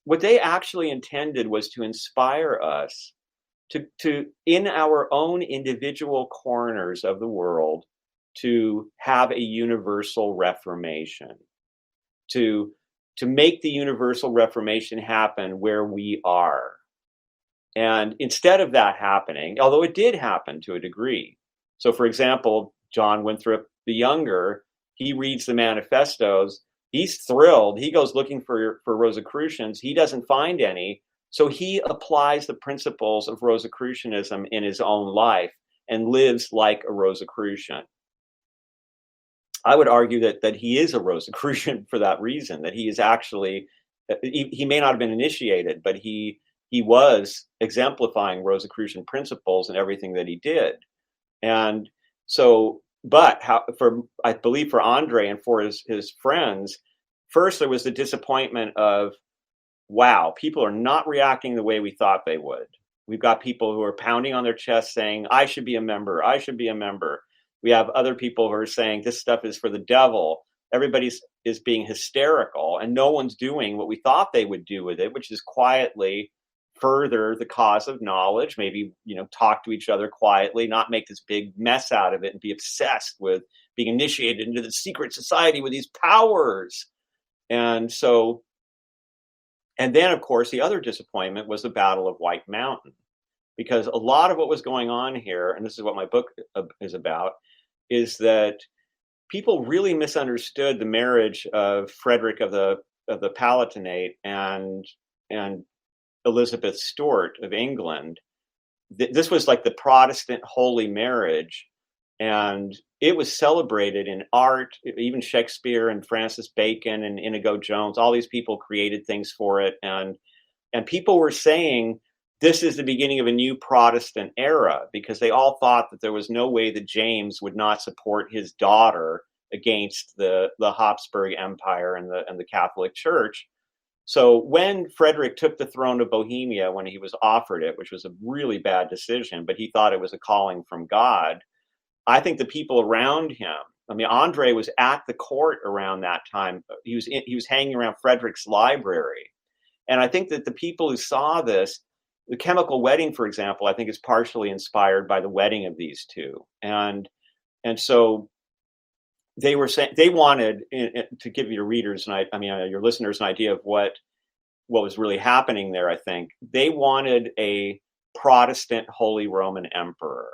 what they actually intended was to inspire us to in our own individual corners of the world, to have a universal reformation, to make the universal reformation happen where we are. And instead of that happening, although it did happen to a degree. So for example, John Winthrop the Younger, he reads the manifestos, he's thrilled, he goes looking for Rosicrucians, he doesn't find any. So he applies the principles of Rosicrucianism in his own life and lives like a Rosicrucian. I would argue that he is a Rosicrucian for that reason, that he is actually, he may not have been initiated, but he was exemplifying Rosicrucian principles in everything that he did. And so, but I believe for Andre and for his friends, first there was the disappointment of, wow, people are not reacting the way we thought they would. We've got people who are pounding on their chest saying, I should be a member. I should be a member. We have other people who are saying this stuff is for the devil. Everybody is being hysterical and no one's doing what we thought they would do with it, which is quietly further the cause of knowledge, maybe, talk to each other quietly, not make this big mess out of it and be obsessed with being initiated into the secret society with these powers. And then, of course, the other disappointment was the Battle of White Mountain, because a lot of what was going on here, and this is what my book is about, is that people really misunderstood the marriage of Frederick of the Palatinate and Elizabeth Stuart of England. This was like the Protestant holy marriage, and it was celebrated in art. Even Shakespeare and Francis Bacon and Inigo Jones, all these people created things for it. And people were saying, this is the beginning of a new Protestant era, because they all thought that there was no way that James would not support his daughter against the Habsburg Empire and the Catholic Church. So when Frederick took the throne of Bohemia, when he was offered it, which was a really bad decision, but he thought it was a calling from God, I think the people around him, I mean, Andre was at the court around that time. He was hanging around Frederick's library. And I think that the people who saw this, the chemical wedding, for example, I think is partially inspired by the wedding of these two. And so they were saying, they wanted to give your readers, your listeners, an idea of what was really happening there. I think they wanted a Protestant Holy Roman Emperor,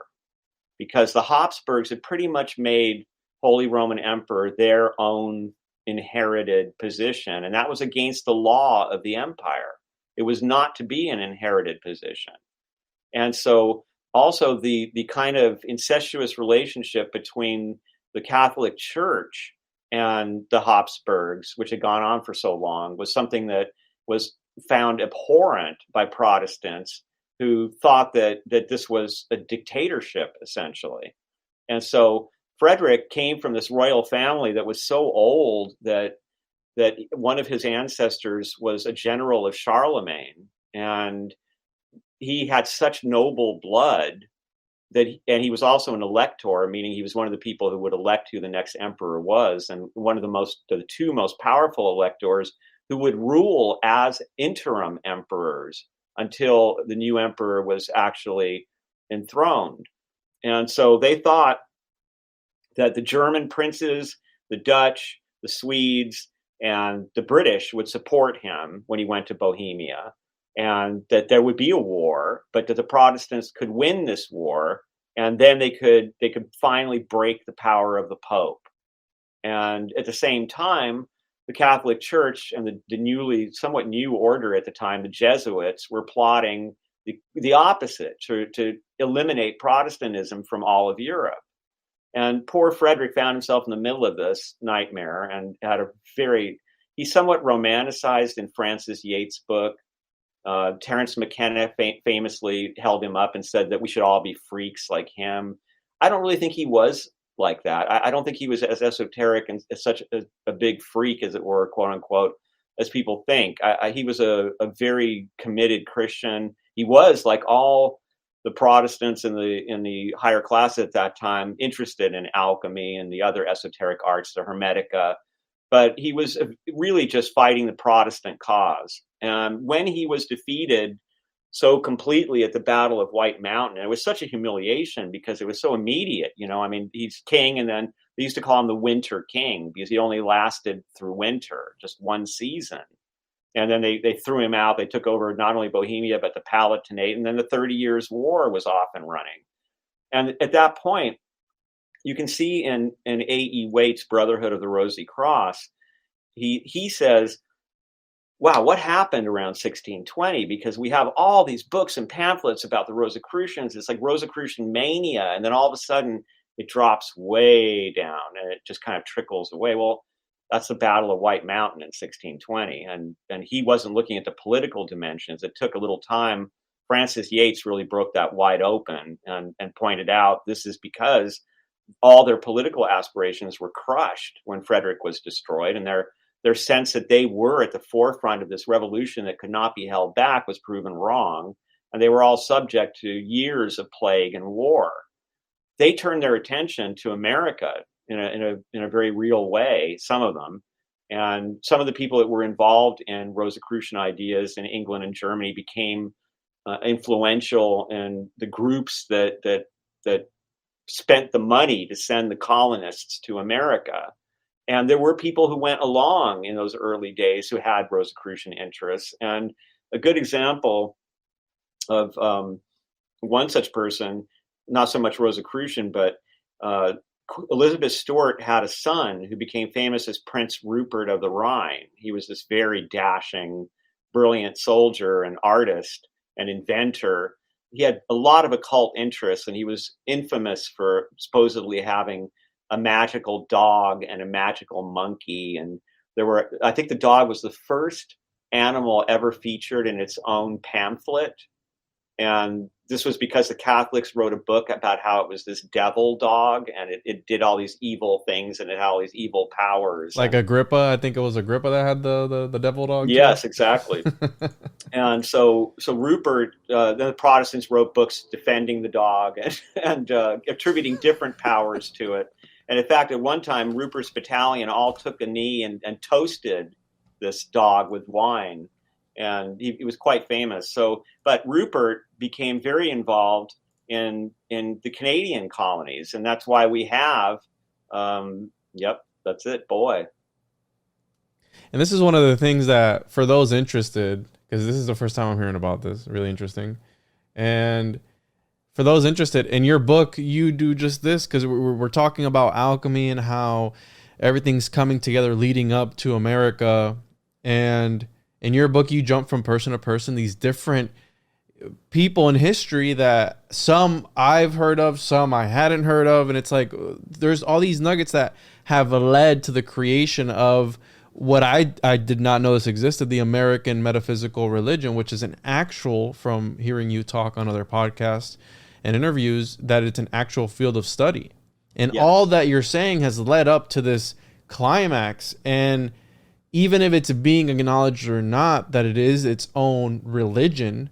because the Habsburgs had pretty much made Holy Roman Emperor their own inherited position. And that was against the law of the empire. It was not to be an inherited position. And so also the kind of incestuous relationship between the Catholic Church and the Habsburgs, which had gone on for so long, was something that was found abhorrent by Protestants, who thought that this was a dictatorship, essentially. And so Frederick came from this royal family that was so old that one of his ancestors was a general of Charlemagne, and he had such noble blood and he was also an elector, meaning he was one of the people who would elect who the next emperor was, and one of the two most powerful electors who would rule as interim emperors until the new emperor was actually enthroned. And so they thought that the German princes, the Dutch, the Swedes, and the British would support him when he went to Bohemia, and that there would be a war, but that the Protestants could win this war, and then they could finally break the power of the Pope. And at the same time, the Catholic Church and the somewhat new order at the time, the Jesuits, were plotting the opposite, to eliminate Protestantism from all of Europe. And poor Frederick found himself in the middle of this nightmare and had a very, he somewhat romanticized in Francis Yates' book. Terence McKenna famously held him up and said that we should all be freaks like him. I don't really think he was like that. I don't think he was as esoteric and as such a big freak, as it were, quote unquote, as people think. He was a very committed Christian. He was, like all the Protestants in the higher class at that time, interested in alchemy and the other esoteric arts, the Hermetica. But he was really just fighting the Protestant cause. And when he was defeated so completely at the Battle of White Mountain, and it was such a humiliation because it was so immediate. I mean, he's king, and then they used to call him the Winter King because he only lasted through winter, just one season. And then they threw him out. They took over not only Bohemia, but the Palatinate. And then the 30 Years' War was off and running. And at that point, you can see in A.E. Waite's Brotherhood of the Rosy Cross, he says, wow, what happened around 1620? Because we have all these books and pamphlets about the Rosicrucians. It's like Rosicrucian mania. And then all of a sudden it drops way down and it just kind of trickles away. Well, that's the Battle of White Mountain in 1620. And he wasn't looking at the political dimensions. It took a little time. Francis Yates really broke that wide open and pointed out this is because all their political aspirations were crushed when Frederick was destroyed, and their sense that they were at the forefront of this revolution that could not be held back was proven wrong, and they were all subject to years of plague and war. They turned their attention to America in a very real way, some of them, and some of the people that were involved in Rosicrucian ideas in England and Germany became influential in the groups that spent the money to send the colonists to America. And there were people who went along in those early days who had Rosicrucian interests. And a good example of one such person, not so much Rosicrucian, but Elizabeth Stuart had a son who became famous as Prince Rupert of the Rhine. He was this very dashing, brilliant soldier and artist and inventor. He had a lot of occult interests, and he was infamous for supposedly having a magical dog and a magical monkey. And I think the dog was the first animal ever featured in its own pamphlet. And this was because the Catholics wrote a book about how it was this devil dog, and it did all these evil things, and it had all these evil powers. Like Agrippa, I think it was Agrippa that had the devil dog. Yes, too. Exactly. And so Rupert, then the Protestants wrote books defending the dog and attributing different powers to it. And in fact, at one time, Rupert's battalion all took a knee and toasted this dog with wine. And he was quite famous. But Rupert became very involved in the Canadian colonies. And that's why we have, that's it, boy. And this is one of the things that, for those interested, because this is the first time I'm hearing about this, really interesting. And for those interested, in your book, you do just this, because we're talking about alchemy and how everything's coming together leading up to America. And in your book, you jump from person to person, these different people in history that some I've heard of, some I hadn't heard of. And it's like, there's all these nuggets that have led to the creation of what I did not know this existed, the American Metaphysical Religion, which is an actual, from hearing you talk on other podcasts and interviews, that it's an actual field of study. And yes. All that you're saying has led up to this climax. And even if it's being acknowledged or not that it is its own religion,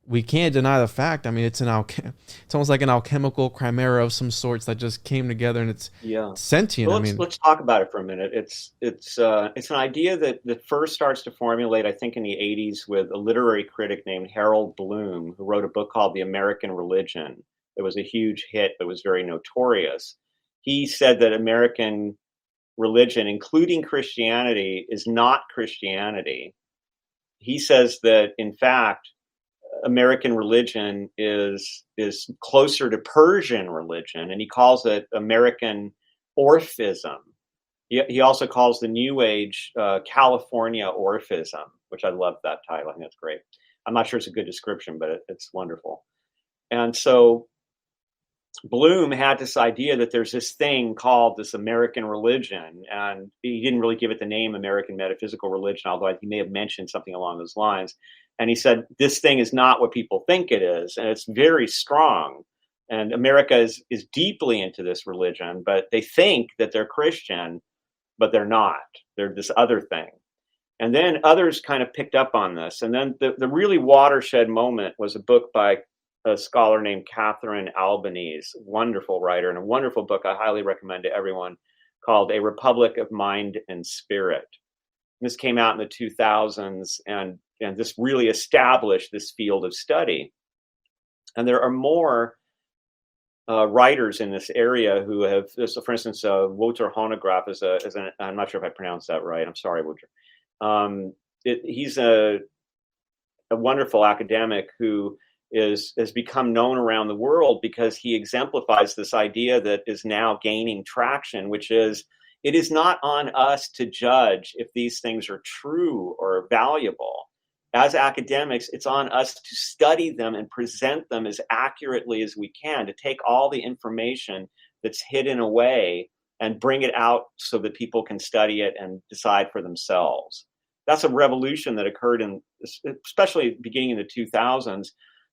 we can't deny the fact. I mean, it's almost like an alchemical chimera of some sorts that just came together, and it's sentient. Well, let's talk about it for a minute. It's an idea that first starts to formulate, I think, in the 80s with a literary critic named Harold Bloom, who wrote a book called The American Religion. It was a huge hit, but was very notorious. He said that American religion, including Christianity, is not Christianity. He says that, in fact, American religion is closer to Persian religion, and he calls it American Orphism. He also calls the New Age California Orphism, which I love that title. I think that's great. I'm not sure it's a good description, but it's wonderful. And so Bloom had this idea that there's this thing called this American religion, and he didn't really give it the name American Metaphysical Religion, although he may have mentioned something along those lines. And he said, this thing is not what people think it is, and it's very strong. And America is deeply into this religion, but they think that they're Christian, but they're not. They're this other thing. And then others kind of picked up on this. And then the really watershed moment was a book by a scholar named Catherine Albanese, wonderful writer, and a wonderful book I highly recommend to everyone, called A Republic of Mind and Spirit. This came out in the 2000s, and this really established this field of study. And there are more writers in this area who have, so for instance, Wouter Honegraaff is an, I'm not sure if I pronounced that right. I'm sorry, Wouter. He's a wonderful academic who has become known around the world because he exemplifies this idea that is now gaining traction, which is, it is not on us to judge if these things are true or valuable. As academics, it's on us to study them and present them as accurately as we can, to take all the information that's hidden away and bring it out so that people can study it and decide for themselves. That's a revolution that occurred especially beginning in the 2000s,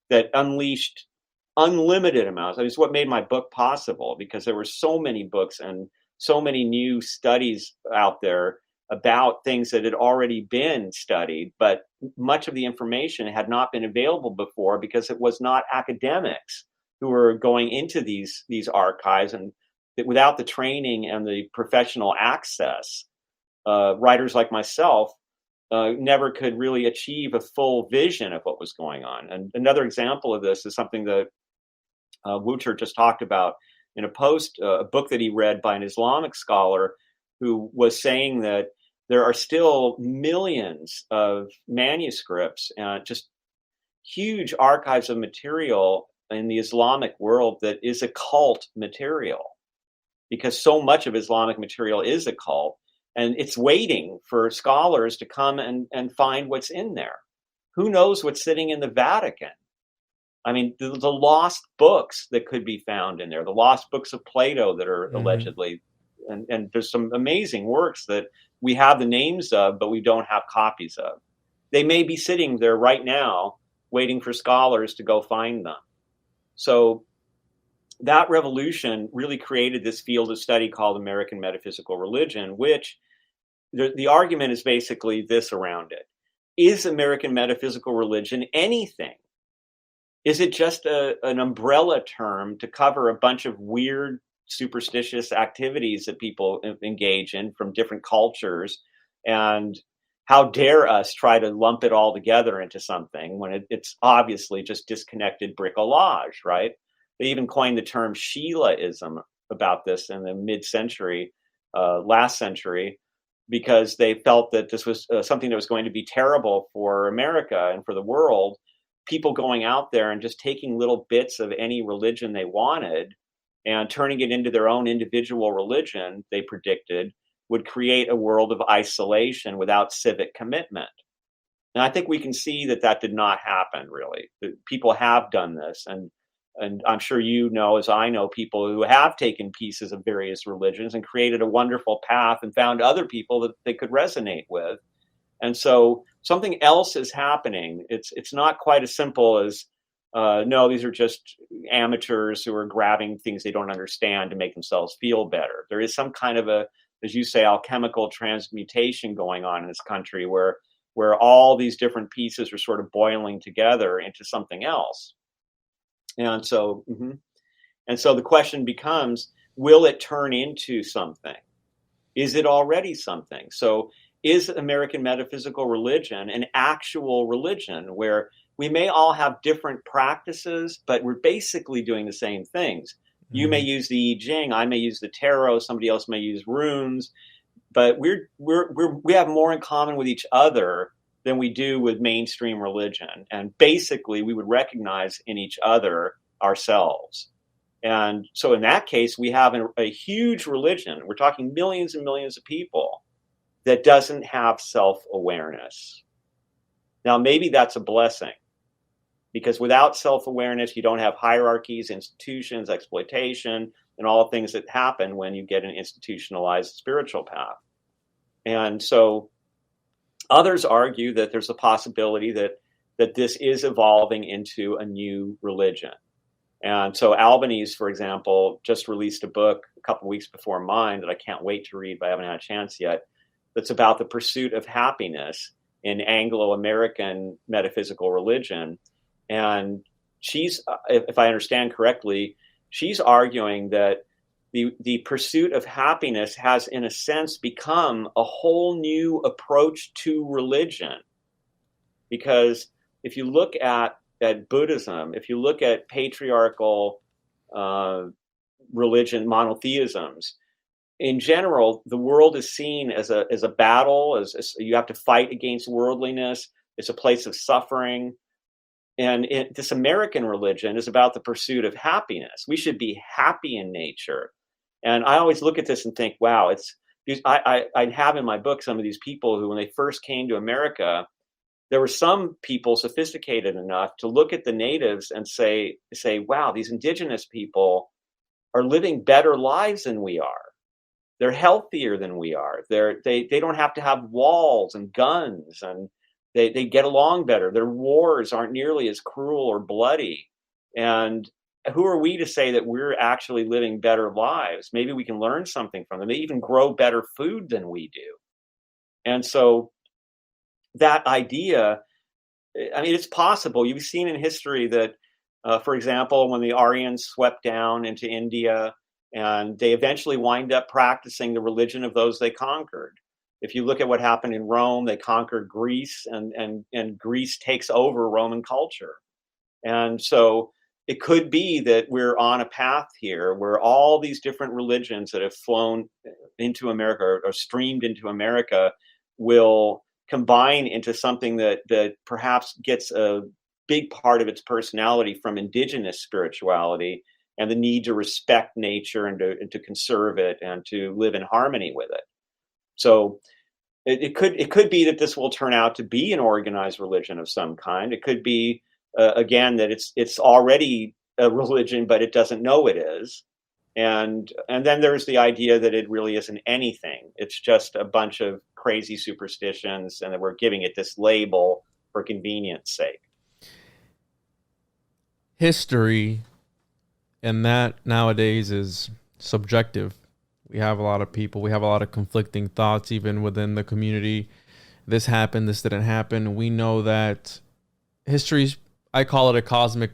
that unleashed unlimited amounts. I mean, it's what made my book possible, because there were so many books and so many new studies out there about things that had already been studied, but much of the information had not been available before because it was not academics who were going into these archives, and without the training and the professional access, writers like myself never could really achieve a full vision of what was going on. And another example of this is something that Wouter just talked about in a post, a book that he read by an Islamic scholar who was saying that there are still millions of manuscripts and just huge archives of material in the Islamic world that is occult material, because so much of Islamic material is occult. And it's waiting for scholars to come and find what's in there. Who knows what's sitting in the Vatican? I mean, the lost books that could be found in there, the lost books of Plato that are allegedly, and there's some amazing works that we have the names of, but we don't have copies of. They may be sitting there right now, waiting for scholars to go find them. So that revolution really created this field of study called American Metaphysical Religion, which the argument is basically this around it. Is American Metaphysical Religion anything? Is it just an umbrella term to cover a bunch of weird, superstitious activities that people engage in from different cultures? And how dare us try to lump it all together into something when it's obviously just disconnected bricolage, right? They even coined the term Sheilaism about this in the mid-century, last century, because they felt that this was something that was going to be terrible for America and for the world. People going out there and just taking little bits of any religion they wanted and turning it into their own individual religion, they predicted, would create a world of isolation without civic commitment. And I think we can see that that did not happen, really. People have done this, and I'm sure you know, as I know, people who have taken pieces of various religions and created a wonderful path and found other people that they could resonate with. And so something else is happening. It's not quite as simple as, no, these are just amateurs who are grabbing things they don't understand to make themselves feel better. There is some kind of a, as you say, alchemical transmutation going on in this country where all these different pieces are sort of boiling together into something else. And so, and so the question becomes, will it turn into something? Is it already something? So is American Metaphysical Religion an actual religion where we may all have different practices, but we're basically doing the same things? You may use the I Ching, I may use the tarot, somebody else may use runes, but we have more in common with each other than we do with mainstream religion. And basically, we would recognize in each other ourselves. And so in that case, we have a huge religion. We're talking millions and millions of people that doesn't have self-awareness. Now, maybe that's a blessing. Because without self-awareness, you don't have hierarchies, institutions, exploitation, and all the things that happen when you get an institutionalized spiritual path. And so others argue that there's a possibility that this is evolving into a new religion. And so Albanese, for example, just released a book a couple weeks before mine that I can't wait to read, but I haven't had a chance yet, that's about the pursuit of happiness in Anglo-American metaphysical religion. And she's, if I understand correctly, she's arguing that the pursuit of happiness has, in a sense, become a whole new approach to religion. Because if you look at Buddhism, if you look at patriarchal religion, monotheisms, in general, the world is seen as a battle, as you have to fight against worldliness. It's a place of suffering. And this American religion is about the pursuit of happiness. We should be happy in nature. And I always look at this and think, wow, I have in my book some of these people who, when they first came to America, there were some people sophisticated enough to look at the natives and say, wow, these indigenous people are living better lives than we are. They're healthier than we are. They don't have to have walls and guns, and they get along better. Their wars aren't nearly as cruel or bloody. And who are we to say that we're actually living better lives? Maybe we can learn something from them. They even grow better food than we do. And so that idea, I mean, it's possible. You've seen in history that, for example, when the Aryans swept down into India, and they eventually wind up practicing the religion of those they conquered. If you look at what happened in Rome, they conquered Greece, and Greece takes over Roman culture. And so it could be that we're on a path here where all these different religions that have flown into America or streamed into America will combine into something that perhaps gets a big part of its personality from indigenous spirituality and the need to respect nature and to conserve it and to live in harmony with it. So it could be that this will turn out to be an organized religion of some kind. It could be again that it's already a religion, but it doesn't know it is. And then there's the idea that it really isn't anything. It's just a bunch of crazy superstitions, and that we're giving it this label for convenience sake. History, and that nowadays is subjective. We have a lot of people, we have a lot of conflicting thoughts even within the community. This happened, this didn't happen. We know that history's, I call it a cosmic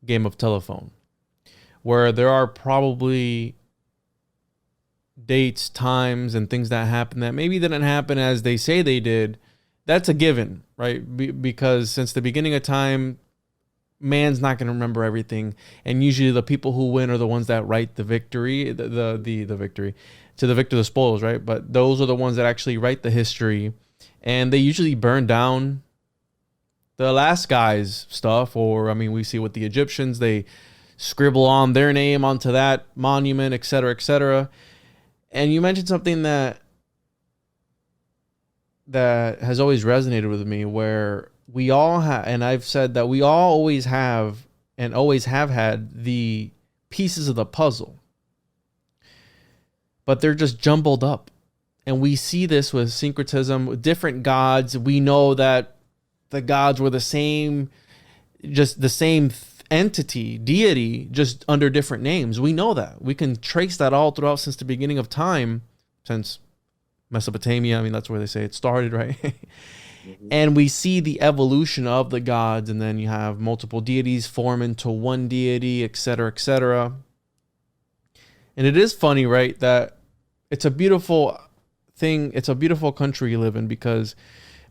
game of telephone, where there are probably dates, times, and things that happen that maybe didn't happen as they say they did. That's a given, right? Because since the beginning of time, man's not going to remember everything, and usually the people who win are the ones that write the victory, the victory. To the victor the spoils, right? But those are the ones that actually write the history, and they usually burn down the last guy's stuff. Or I mean, we see with the Egyptians, they scribble on their name onto that monument, etc., etc. And you mentioned something that has always resonated with me, where we all have, and I've said that we all always have and always have had the pieces of the puzzle, but they're just jumbled up. And we see this with syncretism, with different gods. We know that the gods were the same, just the same entity, deity, just under different names. We know that. We can trace that all throughout since the beginning of time, since Mesopotamia. I mean, that's where they say it started, right? Mm-hmm. And we see the evolution of the gods, and then you have multiple deities form into one deity, etc., etc. And it is funny, right, that it's a beautiful thing. It's a beautiful country you live in, because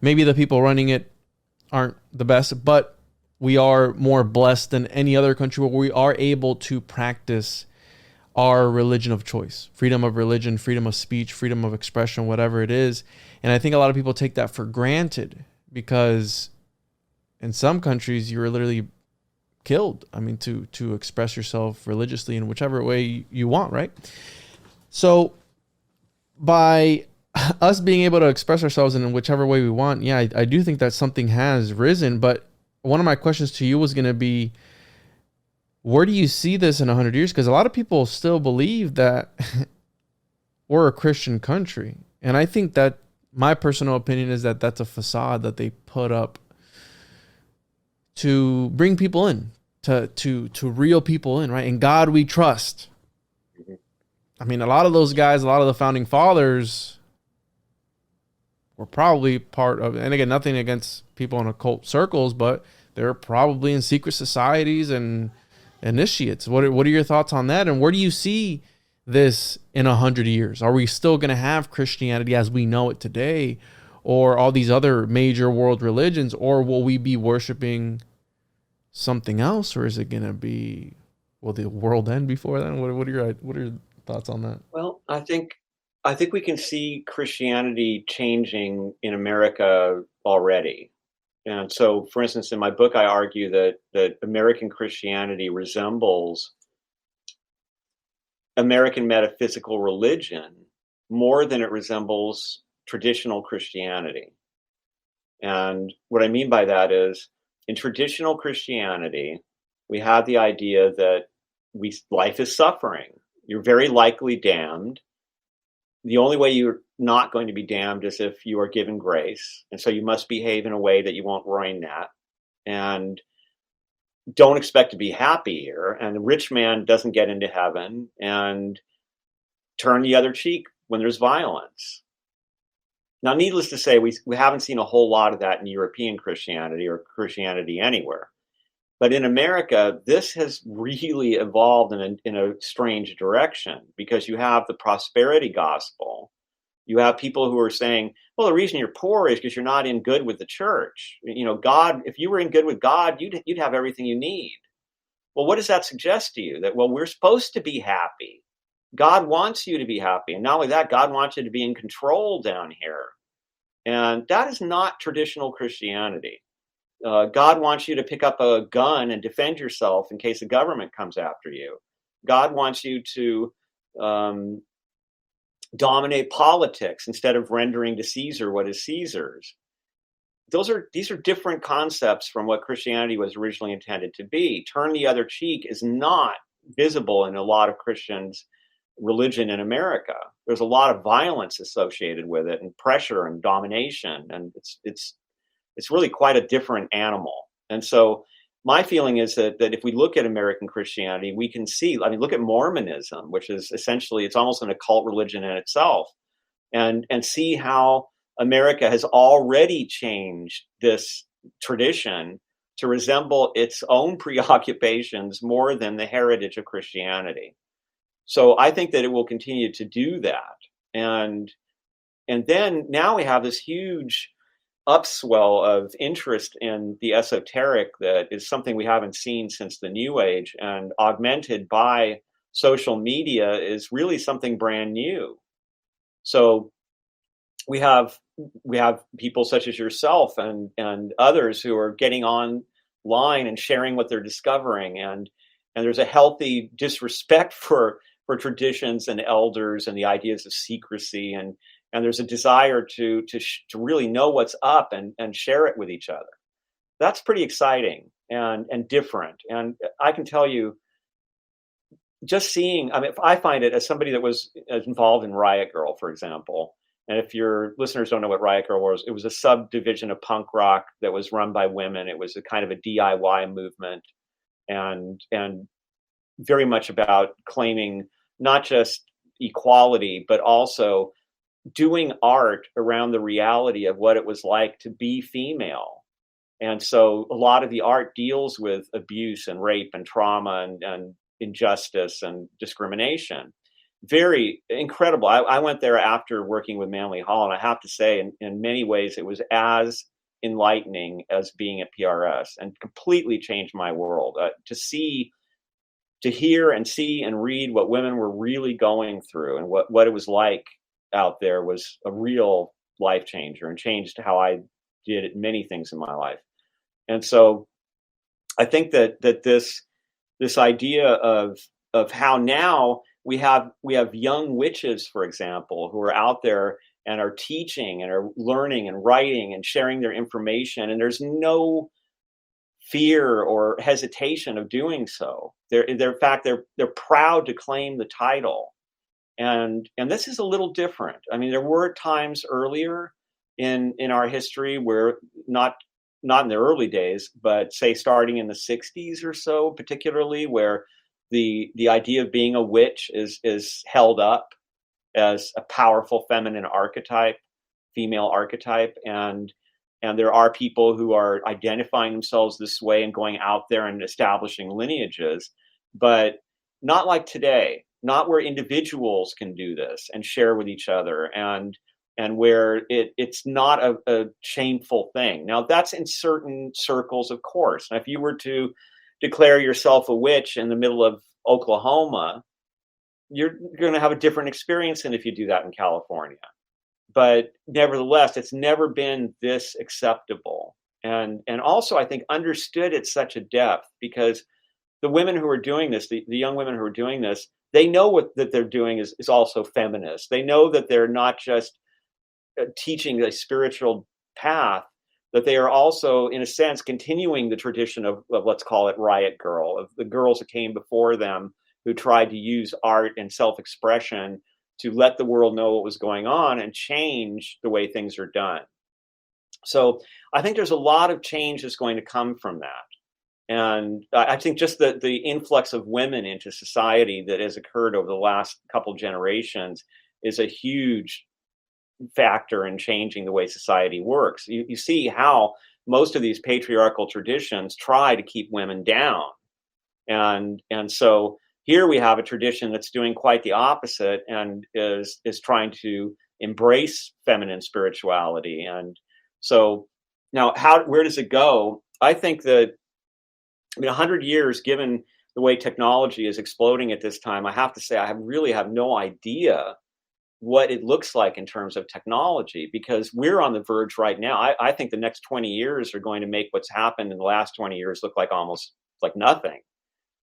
maybe the people running it aren't the best, but we are more blessed than any other country where we are able to practice our religion of choice, freedom of religion, freedom of speech, freedom of expression, whatever it is. And I think a lot of people take that for granted, because in some countries you're literally killed. I mean, to express yourself religiously in whichever way you want, right? So by us being able to express ourselves in whichever way we want, yeah, I do think that something has risen, but one of my questions to you was going to be, where do you see this in 100 years? Because a lot of people still believe that we're a Christian country. And I think that my personal opinion is that that's a facade that they put up to bring people in, to reel people in, right? In God we trust. I mean, a lot of those guys, a lot of the founding fathers were probably part of, and again, nothing against people in occult circles, but they're probably in secret societies and initiates. What are your thoughts on that? And where do you see this in 100 years? Are we still going to have Christianity as we know it today, or all these other major world religions, or will we be worshiping something else, or is it going to be, will the world end before then? What are your thoughts on that? Well, I think we can see Christianity changing in America already. And so, for instance, in my book, I argue that American Christianity resembles American metaphysical religion more than it resembles traditional Christianity. And what I mean by that is, in traditional Christianity, we have the idea that life is suffering. You're very likely damned. The only way you're not going to be damned is if you are given grace. And so you must behave in a way that you won't ruin that. And don't expect to be happy here. And the rich man doesn't get into heaven, and turn the other cheek when there's violence. Now, needless to say, we haven't seen a whole lot of that in European Christianity or Christianity anywhere. But in America, this has really evolved in a strange direction, because you have the prosperity gospel. You have people who are saying, well, the reason you're poor is because you're not in good with the church. You know, God, if you were in good with God, you'd have everything you need. Well, what does that suggest to you? That, well, we're supposed to be happy. God wants you to be happy. And not only that, God wants you to be in control down here. And that is not traditional Christianity. God wants you to pick up a gun and defend yourself in case the government comes after you. God wants you to dominate politics instead of rendering to Caesar what is Caesar's. These are different concepts from what Christianity was originally intended to be. Turn the other cheek is not visible in a lot of Christians' religion in America. There's a lot of violence associated with it, and pressure and domination, and it's really quite a different animal. And so my feeling is that if we look at American Christianity, we can see, I mean, look at Mormonism, which is essentially, it's almost an occult religion in itself, and see how America has already changed this tradition to resemble its own preoccupations more than the heritage of Christianity. So I think that it will continue to do that. And then now we have this huge upswell of interest in the esoteric that is something we haven't seen since the New Age, and augmented by social media is really something brand new. So we have people such as yourself and others who are getting online and sharing what they're discovering, and there's a healthy disrespect for traditions and elders and the ideas of secrecy, and there's a desire to really know what's up and share it with each other. That's pretty exciting and different. And I can tell you, just seeing, I mean, I find it, as somebody that was involved in Riot Girl, for example, and if your listeners don't know what Riot Girl was, it was a subdivision of punk rock that was run by women. It was a kind of a DIY movement, and very much about claiming not just equality, but also doing art around the reality of what it was like to be female. And so a lot of the art deals with abuse and rape and trauma and injustice and discrimination. Very incredible. I went there after working with Manly Hall, and I have to say, in many ways, it was as enlightening as being at PRS, and completely changed my world. To hear and see and read what women were really going through, and what it was like out there, was a real life changer, and changed how I did many things in my life. And so I think that this idea of how now we have young witches, for example, who are out there and are teaching and are learning and writing and sharing their information, and there's no fear or hesitation of doing so. They're in fact they're proud to claim the title, and this is a little different. I mean, there were times earlier in our history where not in the early days, but say starting in the 60s or so, particularly, where the idea of being a witch is held up as a powerful feminine archetype, female archetype, and there are people who are identifying themselves this way and going out there and establishing lineages, but not like today, not where individuals can do this and share with each other, and where it's not a shameful thing. Now, that's in certain circles, of course. Now, if you were to declare yourself a witch in the middle of Oklahoma, you're going to have a different experience than if you do that in California. But nevertheless, it's never been this acceptable. And also, I think, understood at such a depth, because the women who are doing this, the young women who are doing this, they know that they're doing is also feminist. They know that they're not just teaching a spiritual path, that they are also, in a sense, continuing the tradition of let's call it Riot Girl, of the girls that came before them who tried to use art and self-expression to let the world know what was going on and change the way things are done. So I think there's a lot of change that's going to come from that. And I think just the influx of women into society that has occurred over the last couple generations is a huge factor in changing the way society works. You see how most of these patriarchal traditions try to keep women down. And so here we have a tradition that's doing quite the opposite and is trying to embrace feminine spirituality. And so now, where does it go? I think that, 100 years, given the way technology is exploding at this time, I have to say I really have no idea what it looks like in terms of technology, because we're on the verge right now. I think the next 20 years are going to make what's happened in the last 20 years look like almost like nothing.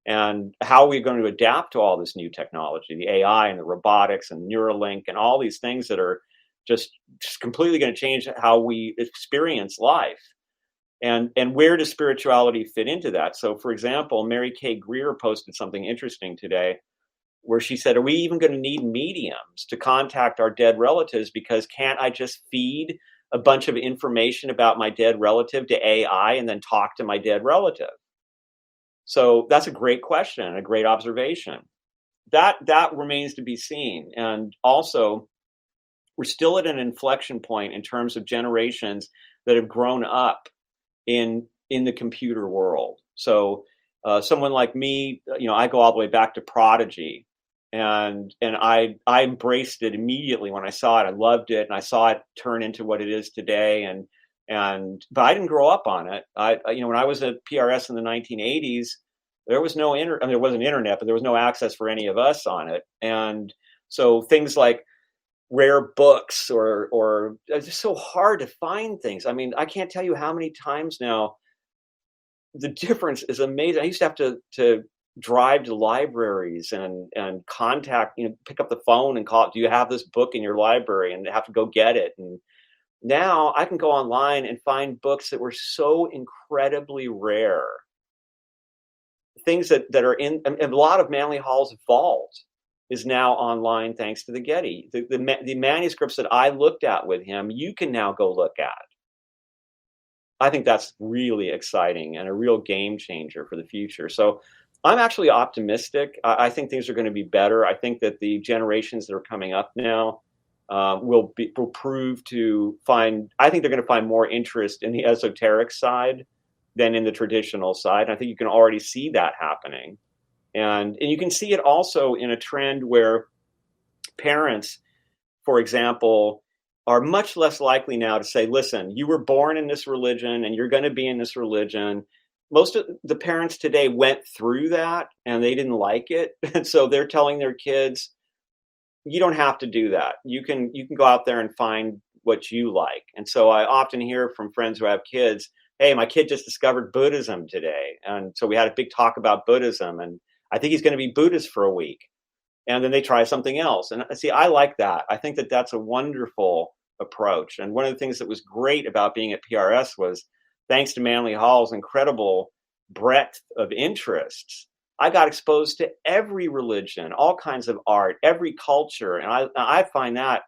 And how are we going to adapt to all this new technology, the AI and the robotics and Neuralink and all these things that are just completely going to change how we experience life? And where does spirituality fit into that? So, for example, Mary Kay Greer posted something interesting today where she said, are we even going to need mediums to contact our dead relatives? Because can't I just feed a bunch of information about my dead relative to AI and then talk to my dead relative? So that's a great question and a great observation. That remains to be seen. And also, we're still at an inflection point in terms of generations that have grown up in the computer world. So someone like me, I go all the way back to Prodigy, and I embraced it immediately when I saw it. I loved it, and I saw it turn into what it is today. But I didn't grow up on it. When I was at PRS in the 1980s, there was no there wasn't internet, but there was no access for any of us on it. And so things like rare books or it's just so hard to find things. I mean, I can't tell you how many times now the difference is amazing. I used to have to drive to libraries and contact, pick up the phone and call, do you have this book in your library, and have to go get it. And now I can go online and find books that were so incredibly rare. Things that are in a lot of Manly Hall's vault is now online thanks to the Getty. The manuscripts that I looked at with him, you can now go look at. I think that's really exciting and a real game changer for the future. So I'm actually optimistic. I think things are going to be better. I think that the generations that are coming up now will prove to find, I think they're going to find more interest in the esoteric side than in the traditional side. And I think you can already see that happening. And you can see it also in a trend where parents, for example, are much less likely now to say, listen, you were born in this religion and you're going to be in this religion. Most of the parents today went through that and they didn't like it. And so they're telling their kids, you don't have to do that. You can go out there and find what you like. And so I often hear from friends who have kids, hey, my kid just discovered Buddhism today. And so we had a big talk about Buddhism, and I think he's going to be Buddhist for a week. And then they try something else. And see, I like that. I think that that's a wonderful approach. And one of the things that was great about being at PRS was thanks to Manly Hall's incredible breadth of interests, I got exposed to every religion, all kinds of art, every culture. And I find that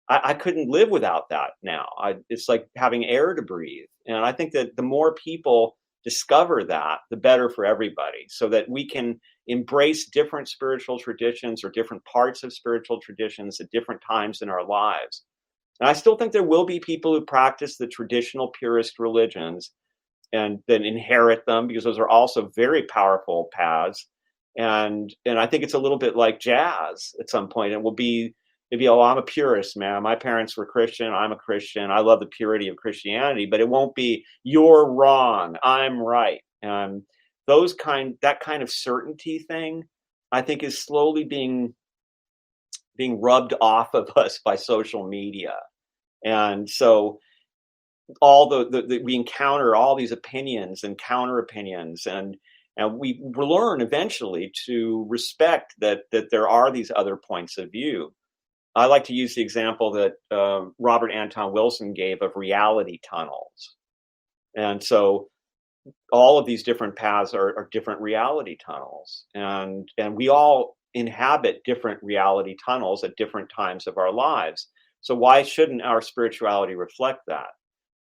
I couldn't live without that now. It's like having air to breathe. And I think that the more people discover that, the better for everybody, so that we can embrace different spiritual traditions or different parts of spiritual traditions at different times in our lives. And I still think there will be people who practice the traditional purist religions and then inherit them, because those are also very powerful paths. And I think it's a little bit like jazz at some point. It will be maybe, oh, I'm a purist, man. My parents were Christian. I'm a Christian. I love the purity of Christianity, but it won't be you're wrong, I'm right. And that kind of certainty thing, I think, is slowly being rubbed off of us by social media. And so all we encounter all these opinions and counter opinions, and we learn eventually to respect that there are these other points of view. I like to use the example that Robert Anton Wilson gave of reality tunnels. And so all of these different paths are different reality tunnels. And we all inhabit different reality tunnels at different times of our lives. So why shouldn't our spirituality reflect that?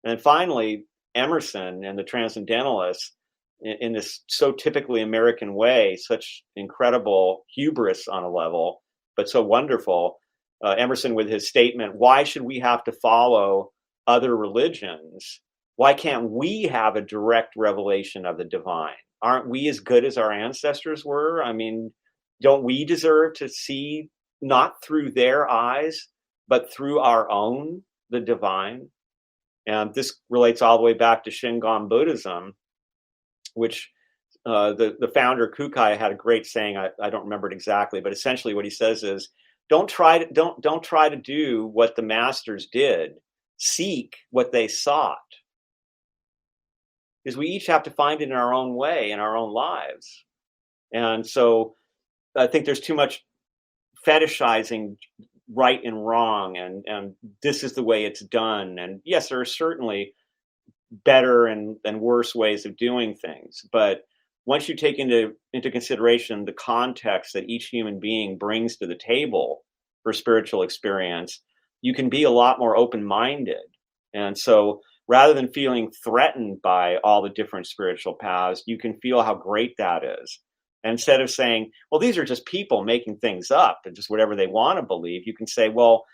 And finally, Emerson and the Transcendentalists, in this so typically American way, such incredible hubris on a level, but so wonderful. Emerson, with his statement, why should we have to follow other religions? Why can't we have a direct revelation of the divine? Aren't we as good as our ancestors were? I mean, don't we deserve to see not through their eyes, but through our own, the divine? And this relates all the way back to Shingon Buddhism, which the founder Kukai had a great saying. I don't remember it exactly, but essentially what he says is, don't try to do what the masters did. Seek what they sought. Because we each have to find it in our own way, in our own lives. And so I think there's too much fetishizing right and wrong, and this is the way it's done. And yes, there are certainly better and worse ways of doing things. But once you take into consideration the context that each human being brings to the table for spiritual experience, you can be a lot more open-minded. And so rather than feeling threatened by all the different spiritual paths, you can feel how great that is. And instead of saying, well, these are just people making things up and just whatever they want to believe, you can say, well,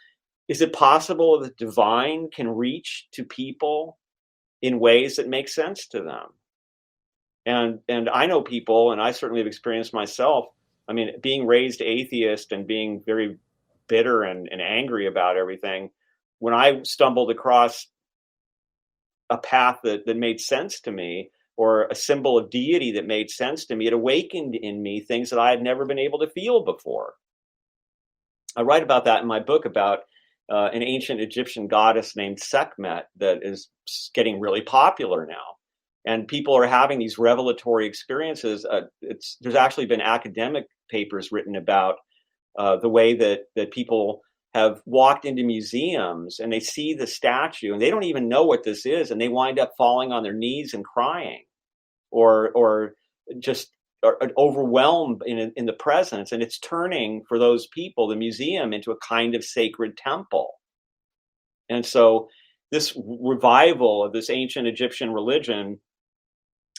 is it possible that the divine can reach to people in ways that make sense to them? And I know people, and I certainly have experienced myself, I mean, being raised atheist and being very bitter and angry about everything, when I stumbled across a path that made sense to me, or a symbol of deity that made sense to me, it awakened in me things that I had never been able to feel before. I write about that in my book about an ancient Egyptian goddess named Sekhmet that is getting really popular now. And people are having these revelatory experiences. There's actually been academic papers written about the way that people have walked into museums and they see the statue and they don't even know what this is, and they wind up falling on their knees and crying, or just are overwhelmed in the presence. And it's turning, for those people, the museum into a kind of sacred temple. And so this revival of this ancient Egyptian religion,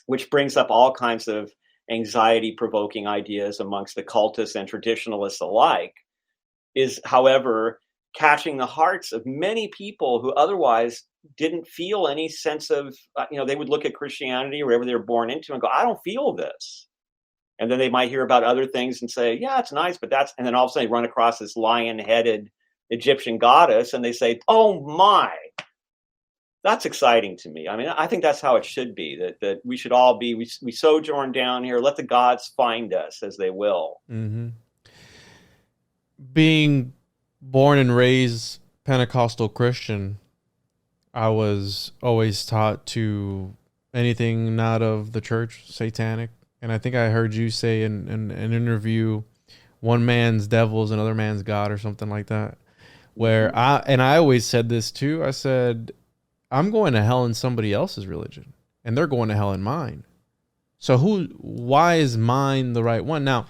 which brings up all kinds of anxiety-provoking ideas amongst the cultists and traditionalists alike, is, however, catching the hearts of many people who otherwise didn't feel any sense of, they would look at Christianity or whatever they were born into and go, I don't feel this. And then they might hear about other things and say, yeah, it's nice, but and then all of a sudden they run across this lion-headed Egyptian goddess and they say, oh my, that's exciting to me. I mean, I think that's how it should be, that we should all be, we sojourn down here, let the gods find us as they will. Mm-hmm. Being born and raised Pentecostal Christian, I was always taught to anything not of the church, satanic. And I think I heard you say in an interview, one man's devil is another man's God, or something like that. Where I always said this too. I said, I'm going to hell in somebody else's religion. and they're going to hell in mine. So why is mine the right one? Now,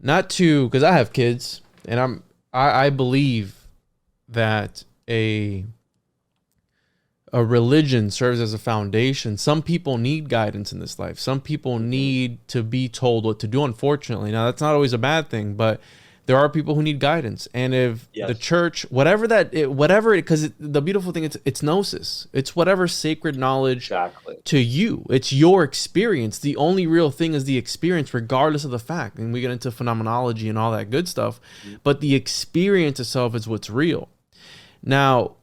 not to, because I have kids, and I believe that a religion serves as a foundation. Some people need guidance in this life. Some people need to be told what to do, unfortunately. Now, that's not always a bad thing, but there are people who need guidance. And if the church, because the beautiful thing, it's gnosis. It's whatever sacred knowledge to you. It's your experience. The only real thing is the experience, regardless of the fact. And we get into phenomenology and all that good stuff. But the experience itself is what's real. Now,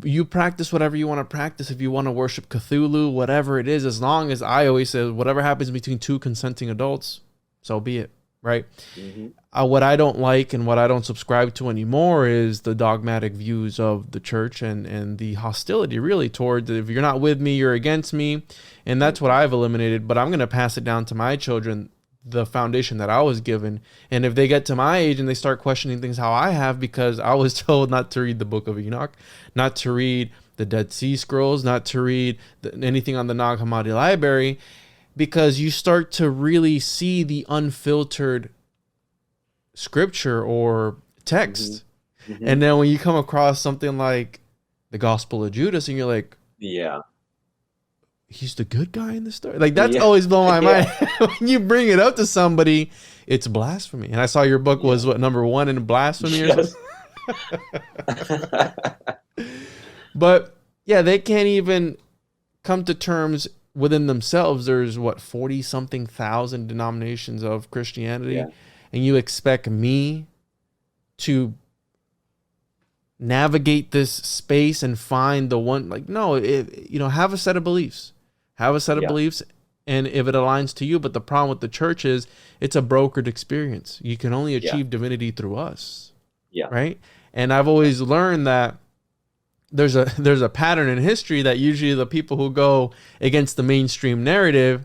you practice whatever you want to practice. If you want to worship Cthulhu, whatever it is, as long as, I always say, whatever happens between two consenting adults, so be it. Right. What I don't like and what I don't subscribe to anymore is the dogmatic views of the church and the hostility really towards, if you're not with me, you're against me. And that's what I've eliminated. But I'm going to pass it down to my children, the foundation that I was given. And if they get to my age and they start questioning things how I have, because I was told not to read the Book of Enoch, not to read the Dead Sea Scrolls, not to read anything on the Nag Hammadi library, because you start to really see the unfiltered scripture or text. And then when you come across something like the Gospel of Judas and you're like, he's the good guy in the story. Like, that's always blown my mind. When you bring it up to somebody, it's blasphemy. And I saw your book was number 1 in blasphemy or something. But yeah, they can't even come to terms within themselves. There's 40 something thousand denominations of Christianity, and you expect me to navigate this space and find the one. Like, no, have a set of beliefs, and if it aligns to you. But the problem with the church is it's a brokered experience. You can only achieve divinity through us, right? And I've always learned that there's a pattern in history that usually the people who go against the mainstream narrative,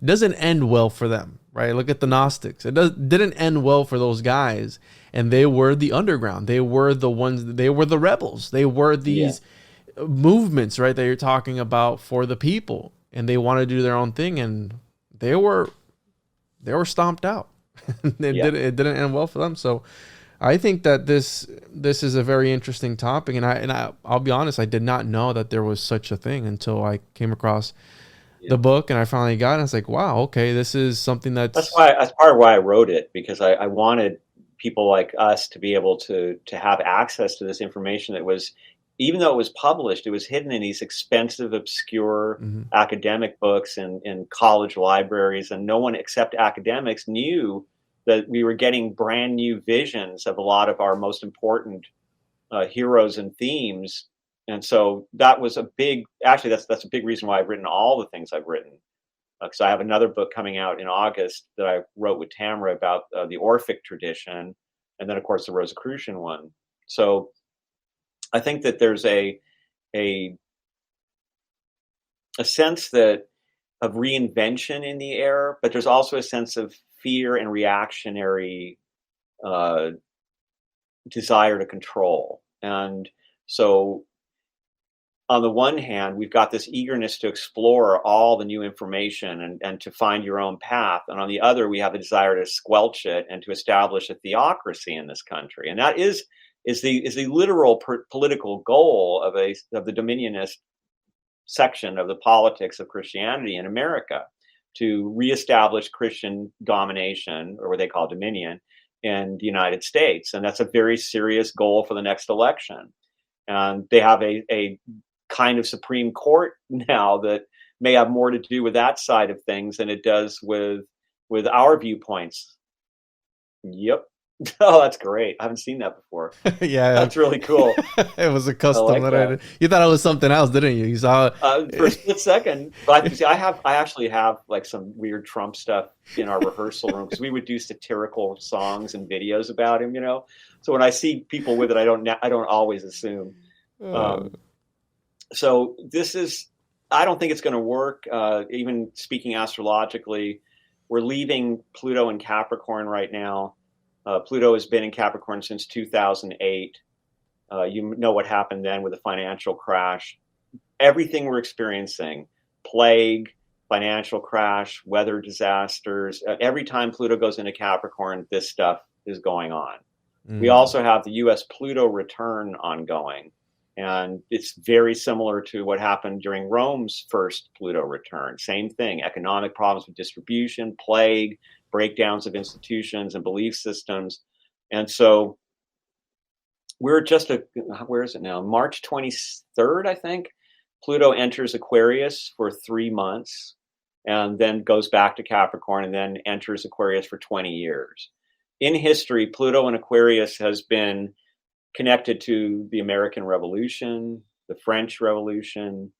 it doesn't end well for them, right? Look at the Gnostics. It didn't end well for those guys, and they were the underground. They were the ones. They were the rebels. They were these movements, right, that you're talking about for the people, and they wanted to do their own thing, and they were stomped out. It didn't end well for them. So I think that this is a very interesting topic, and I'll be honest, I did not know that there was such a thing until I came across the book, and I finally got it. And I was like, wow, okay, this is something that's part of why I wrote it, because I wanted people like us to be able to have access to this information that was, even though it was published, it was hidden in these expensive, obscure academic books in college libraries, and no one except academics knew that we were getting brand new visions of a lot of our most important heroes and themes. And so that was that's a big reason why I've written all the things I've written. Because I have another book coming out in August that I wrote with Tamara about the Orphic tradition, and then of course the Rosicrucian one. So I think that there's a sense of reinvention in the air, but there's also a sense of fear and reactionary desire to control. And so on the one hand, we've got this eagerness to explore all the new information and to find your own path. And on the other, we have a desire to squelch it and to establish a theocracy in this country. And that is the literal political goal of the dominionist section of the politics of Christianity in America, to reestablish Christian domination, or what they call dominion, in the United States. And that's a very serious goal for the next election. And they have a kind of Supreme Court now that may have more to do with that side of things than it does with our viewpoints. Yep. Oh, that's great. I haven't seen that before. Yeah. That's really cool. It was a custom that I did. You thought it was something else, didn't you? You saw for a split second. But I actually have like some weird Trump stuff in our rehearsal room, because we would do satirical songs and videos about him, So when I see people with it, I don't always assume. So I don't think it's going to work. Even speaking astrologically, we're leaving Pluto in Capricorn right now. Pluto has been in Capricorn since 2008. You know what happened then with the financial crash. everything we're experiencing, plague, financial crash, weather disasters, every time Pluto goes into Capricorn, this stuff is going on. We also have the US Pluto return ongoing. And it's very similar to what happened during Rome's first Pluto return. Same thing, economic problems with distribution, plague, breakdowns of institutions and belief systems. And so we're just where is it now? March 23rd, I think. Pluto enters Aquarius for 3 months and then goes back to Capricorn and then enters Aquarius for 20 years. In history, Pluto in Aquarius has been connected to the American Revolution, the French Revolution,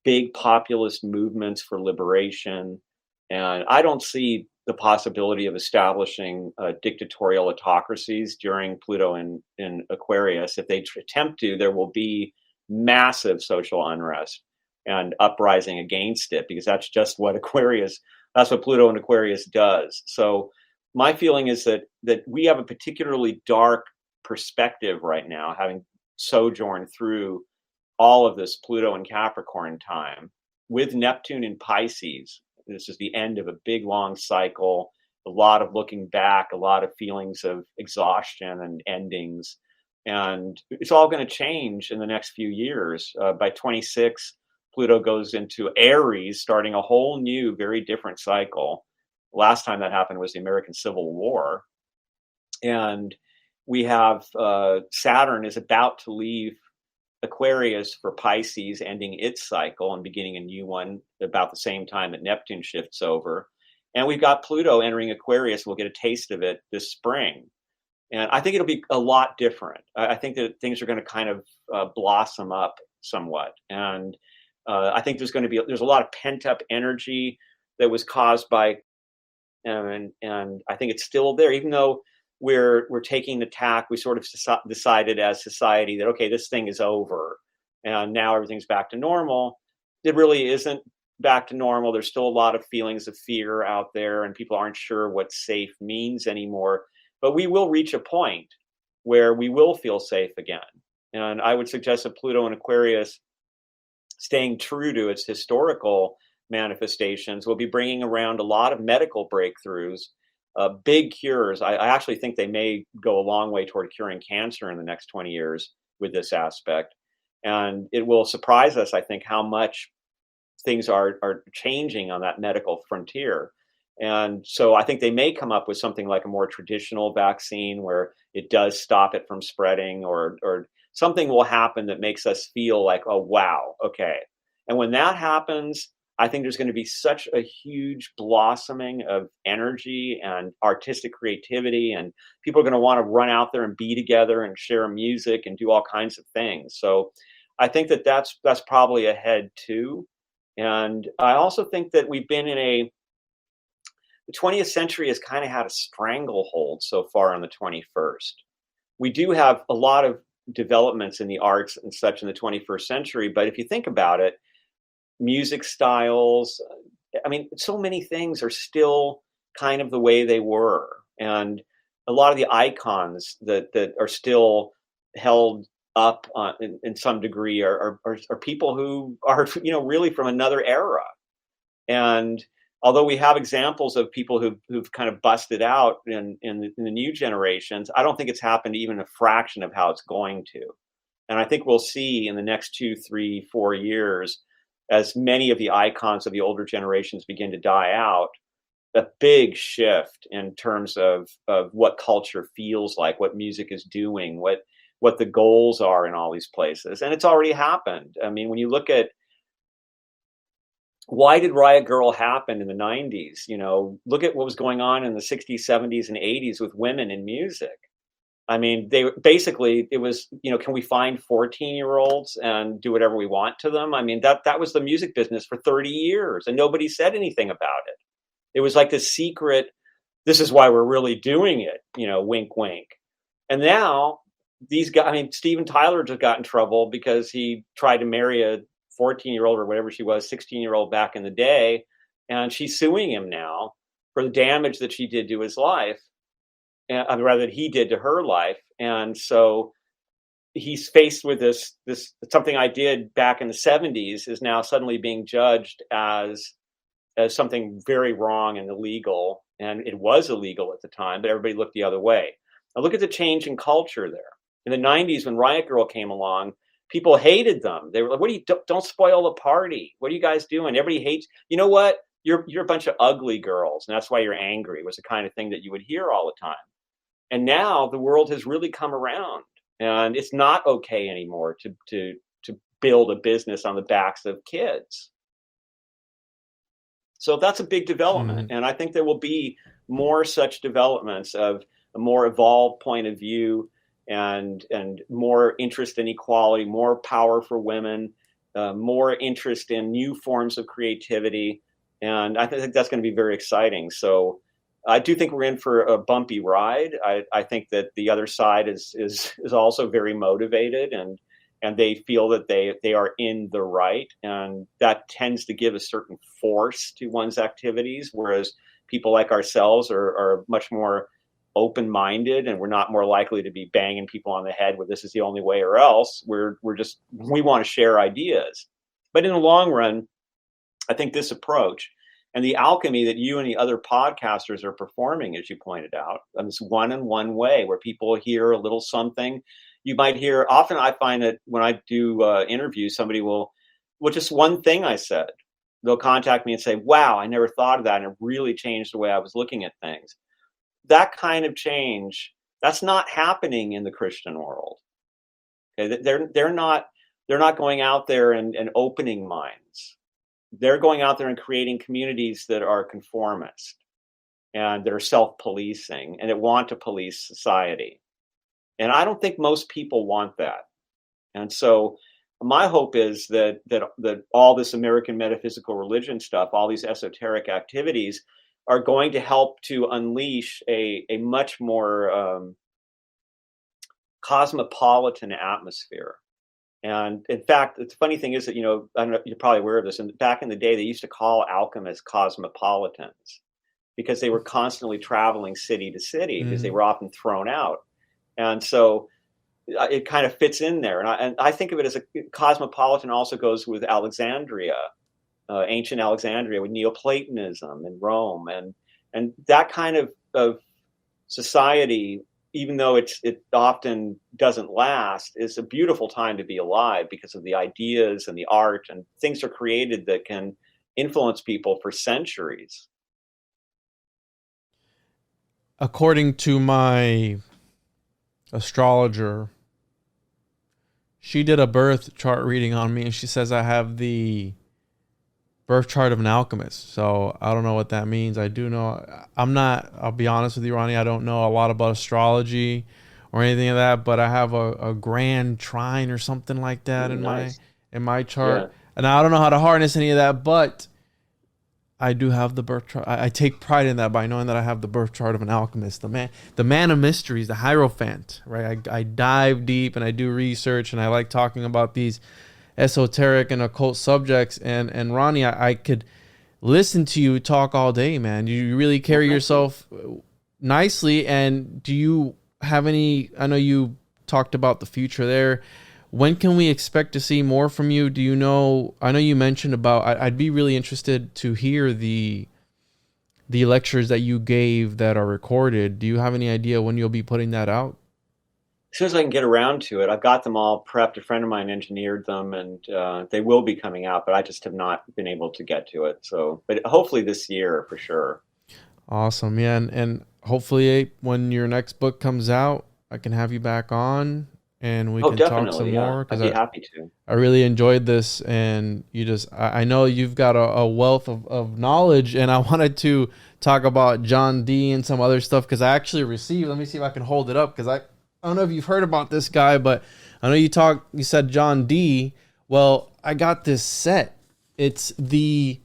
big populist movements for liberation. And I don't see the possibility of establishing dictatorial autocracies during Pluto in Aquarius. If they attempt to, there will be massive social unrest and uprising against it, because that's just what that's what Pluto in Aquarius does. So my feeling is that we have a particularly dark perspective right now, having sojourned through all of this Pluto and Capricorn time with Neptune in Pisces. This is the end of a big, long cycle, a lot of looking back, a lot of feelings of exhaustion and endings. And it's all going to change in the next few years. By 26, Pluto goes into Aries, starting a whole new, very different cycle. Last time that happened was the American Civil War. And we have Saturn is about to leave Aquarius for Pisces, ending its cycle and beginning a new one about the same time that Neptune shifts over. And we've got Pluto entering Aquarius. We'll get a taste of it this spring. And I think it'll be a lot different. I think that things are going to kind of blossom up somewhat. And I think there's a lot of pent up energy that was caused by, and I think it's still there, even though we're taking the tack. We sort of decided as society that, okay, this thing is over and now everything's back to normal. It really isn't back to normal. There's still a lot of feelings of fear out there, and people aren't sure what safe means anymore. But we will reach a point where we will feel safe again. And I would suggest that Pluto in Aquarius, staying true to its historical manifestations, will be bringing around a lot of medical breakthroughs, big cures. I actually think they may go a long way toward curing cancer in the next 20 years with this aspect. And it will surprise us, I think, how much things are changing on that medical frontier. And so I think they may come up with something like a more traditional vaccine where it does stop it from spreading, or something will happen that makes us feel like, oh, wow, okay. And when that happens, I think there's going to be such a huge blossoming of energy and artistic creativity, and people are going to want to run out there and be together and share music and do all kinds of things. So I think that that's probably ahead too. And I also think that we've been in the 20th century has kind of had a stranglehold so far on the 21st. We do have a lot of developments in the arts and such in the 21st century, but if you think about it, music styles, I mean, so many things are still kind of the way they were. And a lot of the icons that are still held up in some degree are people who are, really from another era. And although we have examples of people who've kind of busted out in the new generations, I don't think it's happened even a fraction of how it's going to. And I think we'll see in the next 2, 3, 4 years, as many of the icons of the older generations begin to die out, a big shift in terms of what culture feels like, what music is doing, what the goals are in all these places. And it's already happened. I mean, when you look at why did Riot Girl happen in the 90s? Look at what was going on in the 60s, 70s, and 80s with women in music. I mean, it was, can we find 14-year-olds and do whatever we want to them? I mean, that was the music business for 30 years, and nobody said anything about it. It was like this secret, this is why we're really doing it, wink, wink. And now these guys, I mean, Steven Tyler just got in trouble because he tried to marry a 14-year-old or whatever she was, 16-year-old back in the day, and she's suing him now for the damage that she did to his life. Rather than he did to her life. And so he's faced with this something I did back in the 70s is now suddenly being judged as something very wrong and illegal. And it was illegal at the time, but everybody looked the other way. Now look at the change in culture there. In the 90s, when Riot Girl came along, people hated them. They were like, "What do you don't spoil the party? What are you guys doing? Everybody hates." You know what? You're a bunch of ugly girls, and that's why you're angry. Was the kind of thing that you would hear all the time. And now the world has really come around, and it's not okay anymore to build a business on the backs of kids. So that's a big development, and I think there will be more such developments of a more evolved point of view, and more interest in equality, more power for women, more interest in new forms of creativity, and I think that's going to be very exciting. So I do think we're in for a bumpy ride. I think that the other side is also very motivated, and they feel that they are in the right, and that tends to give a certain force to one's activities, whereas people like ourselves are much more open-minded, and we're not more likely to be banging people on the head with this is the only way or else. We want to share ideas. But in the long run, I think this approach and the alchemy that you and the other podcasters are performing, as you pointed out, this one-on-one way where people hear a little something. You might hear, often I find that when I do interviews, somebody will just one thing I said, they'll contact me and say, "Wow, I never thought of that, and it really changed the way I was looking at things." That kind of change, that's not happening in the Christian world. Okay? They're not going out there and opening minds. They're going out there and creating communities that are conformist and that are self-policing and that want to police society. And I don't think most people want that. And so my hope is that all this American metaphysical religion stuff, all these esoteric activities are going to help to unleash a much more cosmopolitan atmosphere. And in fact, the funny thing is that, I don't know, you're probably aware of this, and back in the day, they used to call alchemists cosmopolitans because they were constantly traveling city to city because they were often thrown out. And so it kind of fits in there. And I think of it as a cosmopolitan also goes with Alexandria, ancient Alexandria, with Neoplatonism in Rome. And that kind of society, even though it often doesn't last, is a beautiful time to be alive because of the ideas and the art, and things are created that can influence people for centuries. According to my astrologer, she did a birth chart reading on me, and she says I have the birth chart of an alchemist. So I don't know what that means. I do know I'll be honest with you, Ronnie, I don't know a lot about astrology or anything of that, but I have a grand trine or something like that in my chart. Yeah. And I don't know how to harness any of that, but I do have the birth chart. I take pride in that by knowing that I have the birth chart of an alchemist, the man of mysteries, the Hierophant, right? I dive deep and I do research, and I like talking about these esoteric and occult subjects. And Ronnie, I could listen to you talk all day, man. You really carry yourself nicely. And do you have any, I know you talked about the future there. When can we expect to see more from you? Do you know, I know you mentioned about, I'd be really interested to hear the lectures that you gave that are recorded. Do you have any idea when you'll be putting that out? As soon as I can get around to it. I've got them all prepped. A friend of mine engineered them, and they will be coming out, but I just have not been able to get to it. So, but hopefully this year for sure. Awesome. Yeah. And hopefully when your next book comes out, I can have you back on and we can talk some more. I'd be happy to. I really enjoyed this, and I know you've got a wealth of knowledge, and I wanted to talk about John D and some other stuff because I actually received, let me see if I can hold it up, because I don't know if you've heard about this guy, but I know you said John D. Well, I got this set. It's the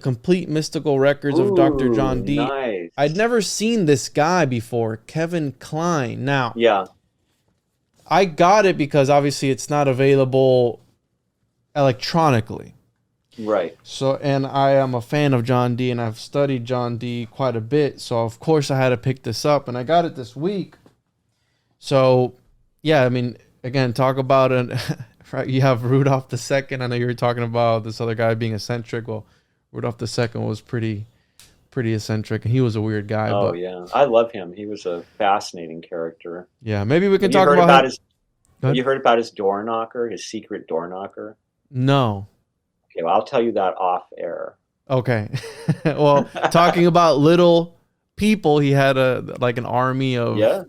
complete mystical records of Dr. John D. Nice. I'd never seen this guy before, Kevin Kline. Now, yeah, I got it because obviously it's not available electronically. Right. So, and I am a fan of John D, and I've studied John D quite a bit. So, of course, I had to pick this up, and I got it this week. So, yeah, I mean, again, talk about an right. You have Rudolph II. I know you were talking about this other guy being eccentric. Well, Rudolph II was pretty eccentric, and he was a weird guy. Oh but yeah, I love him. He was a fascinating character. yeah, maybe we can Have you talk heard about about him. his? Have you heard about his door knocker? His secret door knocker? No. Okay, well, I'll tell you that off air. Okay. Well, talking about little people, he had like an army of Yeah.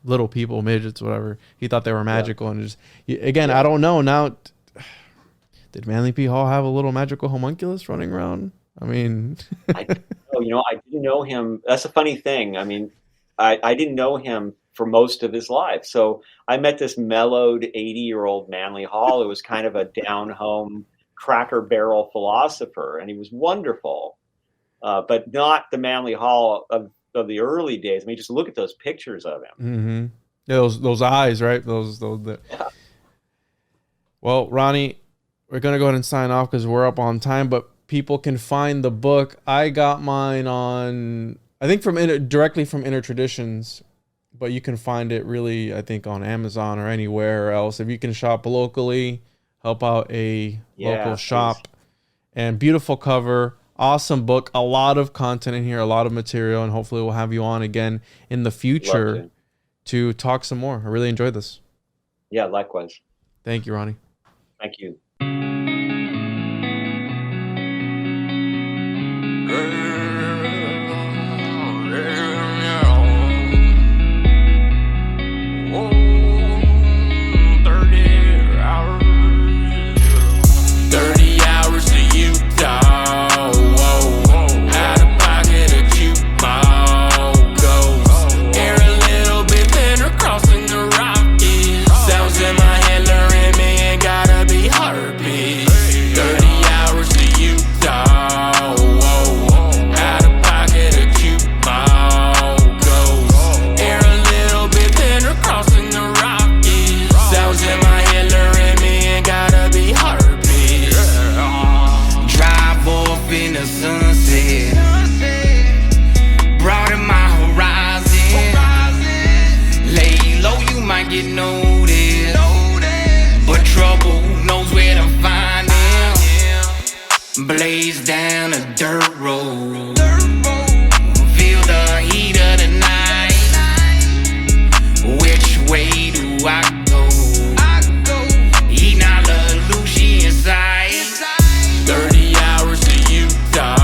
little people, midgets, whatever. He thought they were magical, and just again, Yeah. I don't know now. Did Manly P Hall have a little magical homunculus running around? I mean, I didn't know him. That's a funny thing. I mean, I didn't know him for most of his life. So I met this mellowed 80-year-old Manly Hall who was kind of a down-home, cracker barrel philosopher, and he was wonderful, but not the Manly Hall of the early days. I mean, just look at those pictures of him. mm-hmm. Yeah, those eyes, right? Those. Yeah. Well, Ronnie, we're gonna go ahead and sign off because we're up on time, but people can find the book. I got mine on, I think directly from Inner Traditions, but you can find it really, I think, on Amazon or anywhere else. If you can shop locally, help out a local shop. And beautiful cover, awesome book, a lot of content in here, a lot of material, and hopefully we'll have you on again in the future to talk some more. I really enjoyed this. Yeah, likewise. Thank you, Ronnie. Thank you. Blaze down a dirt road. Feel the heat of the night. Which way do I go? Eating all the Lucy inside. 30 hours to Utah.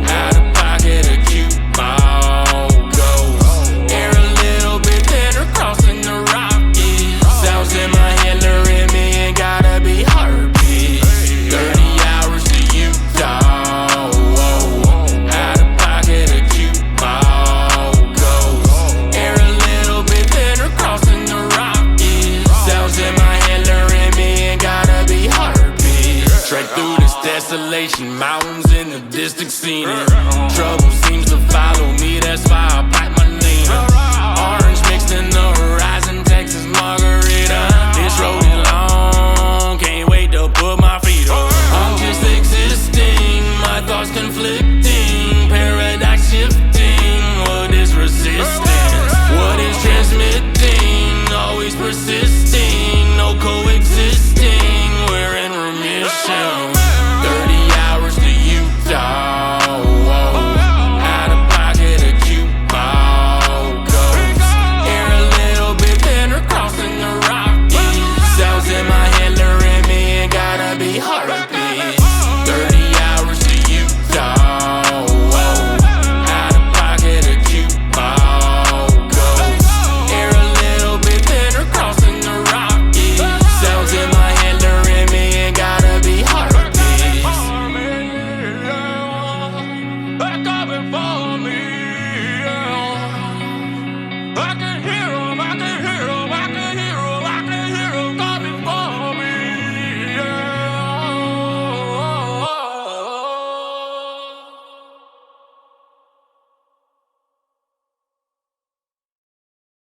Out of pocket a cute ball goes. Air a little bit thinner crossing the Rockies. Sounds in my head luring me and gotta be heartbeat. 30 hours to Utah. Out of pocket a cute ball goes. Air a little bit thinner crossing the Rockies. Sounds in my head luring me and gotta be heartbeat. Straight through this desolation, mountains in the distant scenery. Trouble